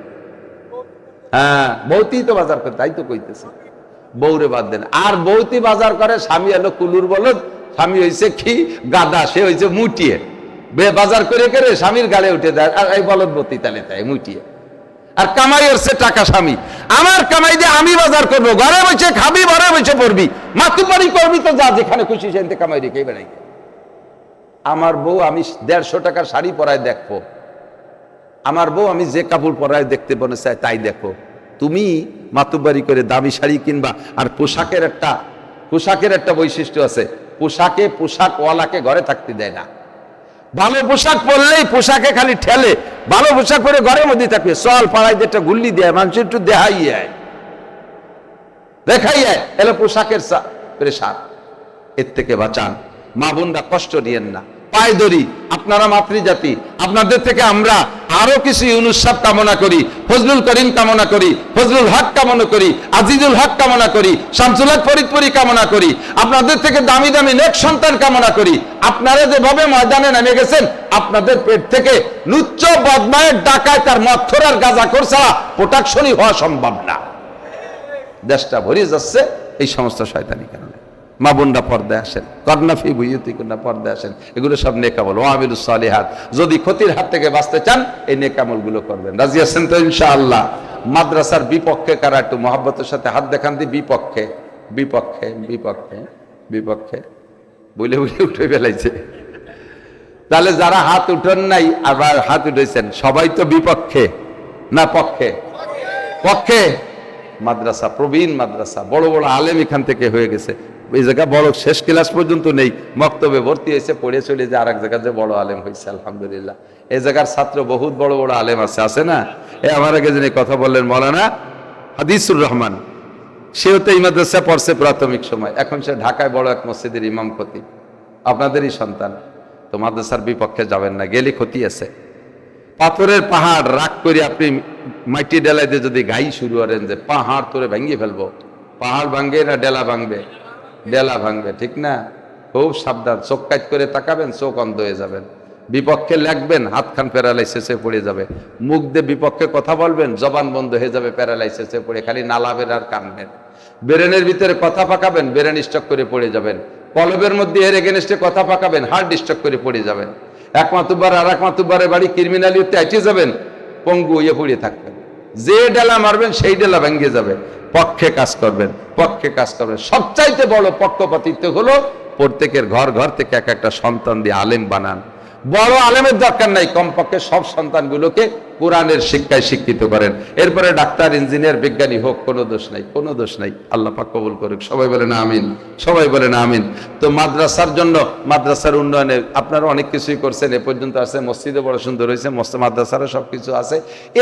হ্যাঁ, বৌতি তো বাজার করে, তাই তো কইতেছে। বউরে বাদ দেন। আর বৌতি বাজার করে, স্বামী এলো কুলুর বলদ, স্বামী হয়েছে কি গাদা, সে হয়েছে মুটিয়ে বাজার করে করে স্বামীর গালে উঠে দেয়, আর এই বলদ বতি তালে তাই মুটিয়ে। আর কামাই হচ্ছে টাকা স্বামী, আমার কামাই দিয়ে আমি বাজার করবো, ঘরে বসে খাবি, ঘরে বসে পড়বি, মাতুপারি করবি, তো যা যেখানে খুশি সেখানে কামাই রেখে বেড়াই। আমার বউ আমি 150 টাকার শাড়ি পরায় দেখবো, আমার বউ আমি যে কাপড় পরায় দেখতে মনে চাই তাই দেখো। তুমি মাতুবাড়ি করে দামি শাড়ি কিনবা। আর পোশাকের একটা বৈশিষ্ট্য আছে, পোশাকওয়ালাকে ঘরে থাকতে দেয় না। ভালো পোশাক পরলেই পোশাকে খালি ঠেলে, ভালো পোশাক পরে ঘরের মধ্যে থাকবে, চল পাড়ায় যেটা গুল্লি দেয়, মানুষ একটু দেখাই এলো পোশাকের প্রেসার। এর থেকে বাঁচান, মা বোনরা কষ্ট দিয়েন না, পায়ে ধরি। আপনারা মাতৃজাতি, আপনাদের থেকে আমরা আরো কিছু ইউনুস সাহেব কামনা করি, ফজলুল করিম কামনা করি, ফজলুল হক কামনা করি, আজিজুল হক কামনা করি, শামসুল হক ফরিদপুরি কামনা করি, আপনাদের থেকে দামি দামি নেক সন্তান কামনা করি। আপনারা যেভাবে ময়দানে নেমে গেছেন, আপনাদের পেট থেকে লুচ্চ বদমায়ের ডাকায় তার মথর আর গাঁজাখোর ছাড়া প্রোটেকশনই হওয়া সম্ভব না। দেশটা ভরিয়ে যাচ্ছে এই সমস্ত শয়তানি কারণে। মা বোনরা পর্দায় আসেন, কর্নাফি বুয়ুতিকুন্না পর্দায় আসেন, এগুলো সব নেকামল, ওয়ামিলুস সালিহাত। যদি ক্ষতির হাত থেকে বাঁচতে চান এই নেকামল গুলো করবেন। রাজি আছেন তো ইনশাআল্লাহ? মাদ্রাসার বিপক্ষে কারা একটু মহাব্বতের সাথে হাত দেখান দি। বিপক্ষে বিপক্ষে বিপক্ষে বিপক্ষে বলে বলে উঠে ফেলাইছে। তাহলে যারা হাত উঠান নাই আবার হাত উঠেছেন, সবাই তো বিপক্ষে না পক্ষে? পক্ষে। মাদ্রাসা, প্রবীণ মাদ্রাসা, বড় বড় আলেম এখান থেকে হয়ে গেছে। এই জায়গা বড় শেষ ক্লাস পর্যন্ত নেই, মক্তবে ভর্তি হয়েছে, পড়ে চলে যে আর এক জায়গায় যে বড় আলেম হয়েছে আলহামদুলিল্লাহ। এই জায়গার ছাত্র বহুত বড় বড় আলেম আছে না? আমার আগে যিনি কথা বললেন মৌলানা হাদিসুর রহমান, সেও তো এই মাদ্রাসা পড়ছে প্রাথমিক সময়, এখন সে ঢাকায় বড় এক মসজিদের ইমাম খতিব, আপনাদেরই সন্তান। তো মাদ্রাসার বিপক্ষে যাবেন না, গেলে ক্ষতি আছে। পাথরের পাহাড় রাগ করে আপনি মাটি ডেলাই দিয়ে যদি গাই শুরু করেন যে পাহাড় তোরে ভাঙিয়ে ফেলবো, পাহাড় ভাঙবে না ডেলা ভাঙবে? ডেলা ভাঙবে, ঠিক না? খুব সাবধান, চোখ কাজ করে তাকাবেন, চোখ অন্ধ হয়ে যাবেন। বিপক্ষে লাগবেন, হাত খান প্যারালাইসিসে পড়ে যাবে। মুখ দিয়ে বিপক্ষে কথা বলবেন, জবান বন্ধ হয়ে যাবে, প্যারালাইসিসে পড়ে খালি নালাবেন আর কানবেন। ব্রেনের ভিতরে কথা পাকাবেন, ব্রেন স্ট্রোক করে পড়ে যাবেন। কলবের মধ্যে এর এগেনস্টে কথা পাকাবেন, হার্ট স্ট্রোক করে পড়ে যাবেন। এক মাতুব্বার আর এক মাতুব্বারের বাড়ি ক্রিমিনালিতে আইটে যাবেন, পঙ্গু হয়ে পড়ে থাকবেন। যে ডেলা মারবেন সেই ডেলা ভেঙে যাবে। পক্ষে কাজ করবেন, পক্ষে কাজ করবেন। সবচাইতে বড় পক্ষপাতিত্ব হলো প্রত্যেকের ঘর ঘর থেকে এক একটা সন্তান দিয়ে আলেম বানান। বড় আলেমের দরকার নাই, কমপক্ষে সব সন্তানগুলোকে কোরআনের শিক্ষায় শিক্ষিত করেন। এরপরে ডাক্তার, ইঞ্জিনিয়ার, বিজ্ঞানী হোক, কোনো দোষ নাই, কোনো দোষ নাই। আল্লাহ পাক কবুল করুক। সবাই বলেন আমিন, সবাই বলেন আমিন। তো মাদ্রাসার জন্য, মাদ্রাসার উন্নয়নে আপনারা অনেক কিছুই করছেন, এ পর্যন্ত আছে। মসজিদে বড় সুন্দর হয়েছে, মাদ্রাসারও সব কিছু আছে।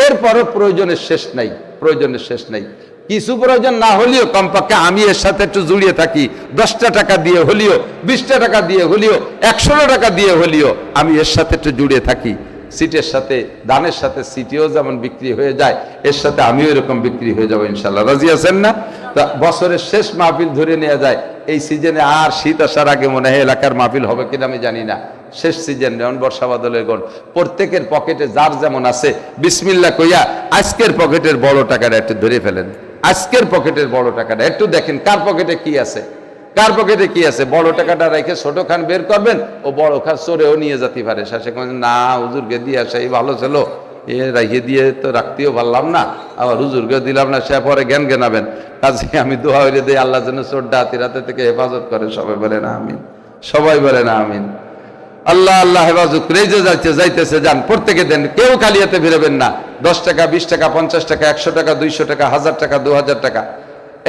এরপরও প্রয়োজনের শেষ নাই, প্রয়োজনের শেষ নাই। কিছু প্রয়োজন না হলেও কমপক্ষে আমি এর সাথে একটু জড়িয়ে থাকি, 10টা টাকা দিয়ে হলেও, 20টা টাকা দিয়ে হলেও, 100 টাকা দিয়ে হলেও আমি এর সাথে একটু জুড়ে থাকি। সিটের সাথে, দানের সাথে সিটিও যেমন বিক্রি হয়ে যায়, এর সাথে আমিও এরকম বিক্রি হয়ে যাবো ইনশাল্লাহ। রাজি আছেন না? তা বছরের শেষ মাহফিল ধরে নেওয়া যায় এই সিজনে। আর শীত আসার আগে মনে হয় এলাকার মাহফিল হবে কিনা আমি জানি না। শেষ সিজন, যেমন বর্ষা বাদলের গণ, প্রত্যেকের পকেটে যার যেমন আছে বিসমিল্লাহ কইয়া আজকের পকেটের বড় টাকাটা একটু ধরে ফেলেন। আজকের পকেটের বড় টাকাটা একটু দেখেন, কার পকেটে কি আছে, কার পকেটে কি আছে। বড় টাকাটা রেখে ছোট খান বের করবেন, ও বড় খান চোরেও নিয়ে যেতে পারে। শেষে না হুজুরকে দিয়ে আসা এই ভালো ছিল, এ রাখিয়ে দিয়ে তো রাখতেও পারলাম না, আবার হুজুরকে দিলাম না, সে পরে জ্ঞান জ্ঞানাবেন। কাজে আমি দোয়া হইলে দিই আল্লাহ যেন চোর ডাকাতি রাতে থেকে হেফাজত করে। সবাই বলে না আমিন, সবাই বলে না আমিন। আল্লাহ আল্লাহ হেফাজত করে। এই যে যাইতেছে যান, প্রত্যেকে দেন, কেউ খালি হাতে ফিরবেন না। 10 টাকা, 20 টাকা, 50 টাকা, 100 টাকা, 200 টাকা, 1000 টাকা, 2000 টাকা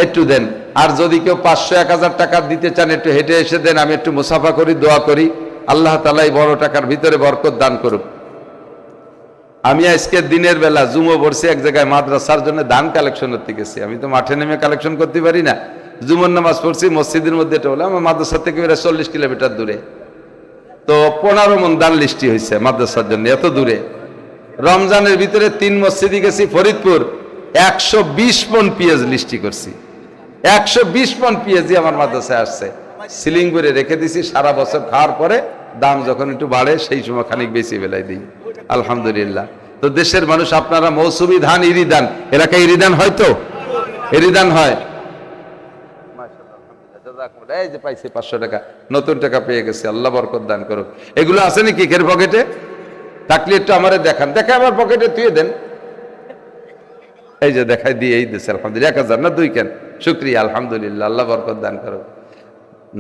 একটু দেন। আর যদি কেউ 500, 1000 টাকা দিতে চান, একটু হেঁটে এসে দেন, আমি একটু মুসাফা করি, দোয়া করি, আল্লাহ তাআলা এই বড় টাকার ভিতরে বরকত দান করুক। আমি আজকে দিনের বেলা জুমো পড়ছি এক জায়গায়, মাদ্রাসার জন্য দান কালেকশন করতে গেছি। আমি তো মাঠে নেমে কালেকশন করতে পারি না। জুমর নামাজ পড়ছি মসজিদের মধ্যে, এটা হলো আমার মাদ্রাসা থেকে 40 কিলোমিটার দূরে। তো 15 মণ দান লিস্টি হয়েছে মাদ্রাসার জন্য, এত দূরে। রমজানের ভিতরে 3 মসজিদে গেছি, ফরিদপুর 120 মণ পেঁয়াজ লিস্টি করছি। 120 মণ পেঁয়াজি আমার মাদ্রাসায় আসছে, সিলিং করে রেখে দিছি। সারা বছর খাওয়ার পরে দাম যখন একটু বাড়ে সেই সময় খানিক বেশি বেলায় দিই, আলহামদুলিল্লাহ। তো দেশের মানুষ আপনারা মৌসুমী ধান, ইরি ধান, এলাকায় ইরি ধান হয়, তো ইরি ধান হয়। এই যে পাইছি 500 টাকা, নতুন টাকা পেয়ে গেছে, আল্লাহ বরকত দান করুক। এগুলো আছে নাকি কের পকেটে? থাকলে একটু আমারে দেখান, দেখে আমার পকেটে তুই দেন। এই যে দেখাই দিয়ে এই দিচ্ছে আলহামদুলিল্লাহ। 1000 না 2 কেন? শুকরিয়া, আলহামদুলিল্লাহ, আল্লাহ বরকত দান করুক।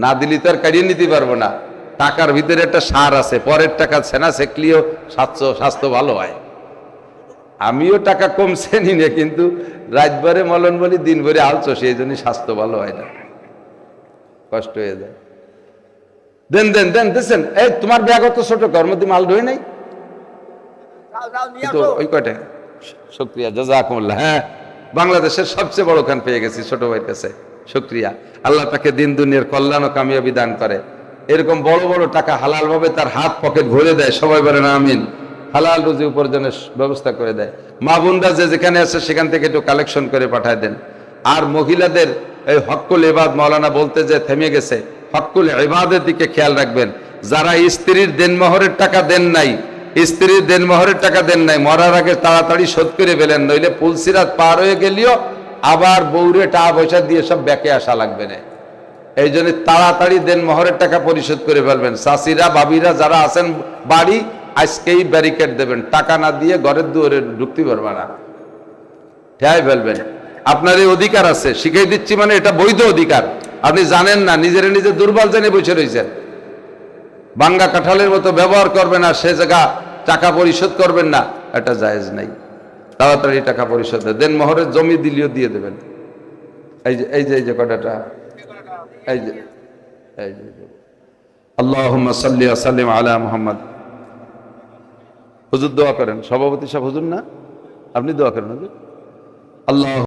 না দিলি তো আর কাটিয়ে নিতে পারবো না। টাকার ভিতরে একটা সার আছে, পরের টাকা সেনা সেকলিও স্বাস্থ্য ভালো হয়। আমিও টাকা কম শ্রেণী না, কিন্তু রাতভরে মলন বলি, দিন ভরে আলছো, সেই জন্য স্বাস্থ্য ভালো হয় না, কষ্ট হয়ে যায়। দেন দেন দেন দিচ্ছেন। এই তোমার ব্যাগ অত ছোট, ঘর মধ্যে মাল ঢোয় নাই তো ওই কয়টা। শুকরিয়া, জাযাকুমুল্লাহ। হ্যাঁ, বাংলাদেশের সবচেয়ে বড় খান পেয়ে গেছি ছোট ভাইয়ের কাছে, শুকরিয়া। আল্লাহ তাকে দিন দুনিয়ার কল্যাণ ও কামিয়াবি দান করে। এরকম বড় বড় টাকা হালাল ভাবে তার হাত পকেট ভরে দেয়, সবাই বলেন আমিন। হালাল রুজি উপার্জনের ব্যবস্থা করে দেয়। মা বোনরা যে যেখানে আছে সেখান থেকে একটু কালেকশন করে পাঠায় দেন। আর মহিলাদের এই হক্কুল ইবাদ, মাওলানা বলতে যে থেমে গেছে, হক্কুল ইবাদের দিকে খেয়াল রাখবেন। যারা স্ত্রীর দেনমোহরের টাকা দেন নাই, স্ত্রীর দেনমোহরের টাকা দেন নাই, মরার আগে তাড়াতাড়ি শোধ করে ফেলেন, নইলে পুলসিরাত পার হয়ে গেলেও আবার বউরে টাকা পয়সা দিয়ে সব ব্যাকে আসা লাগবে না। এই জন্য তাড়াতাড়ি দেনমোহরের টাকা পরিশোধ করে ফেলবেন। চাষিরা, ভাবিরা যারা আছেন বাড়ি, আজকেই ব্যারিকেড দেবেন, টাকা না দিয়ে ঘরের দুয়ারে ঢুকতে পারবে না, ঠেয়াই ফেলবেন। আপনার এই অধিকার আছে, শিখিয়ে দিচ্ছি, মানে এটা বৈধ অধিকার। আপনি জানেন না, নিজেরা নিজে দুর্বল জেনে বসে রয়েছেন। বাঙ্গা কাঁঠালের মতো ব্যবহার করবেন আর সে জায়গা টাকা পরিশোধ করবেন না, এটা জায়েজ নাই। তাড়াতাড়ি টাকা পরিশোধ দেন। মোহরের জমি দিলেও দিয়ে দেবেন, এই যে কটাটা, এই যে এই যে আল্লাহুম্মা সাল্লি ওয়া সাল্লিম আলা মুহাম্মদ। হুজুর দোয়া করেন, সভাপতি সাহেব হুজুর না, আপনি দোয়া করেন হুজুর। আল্লাহ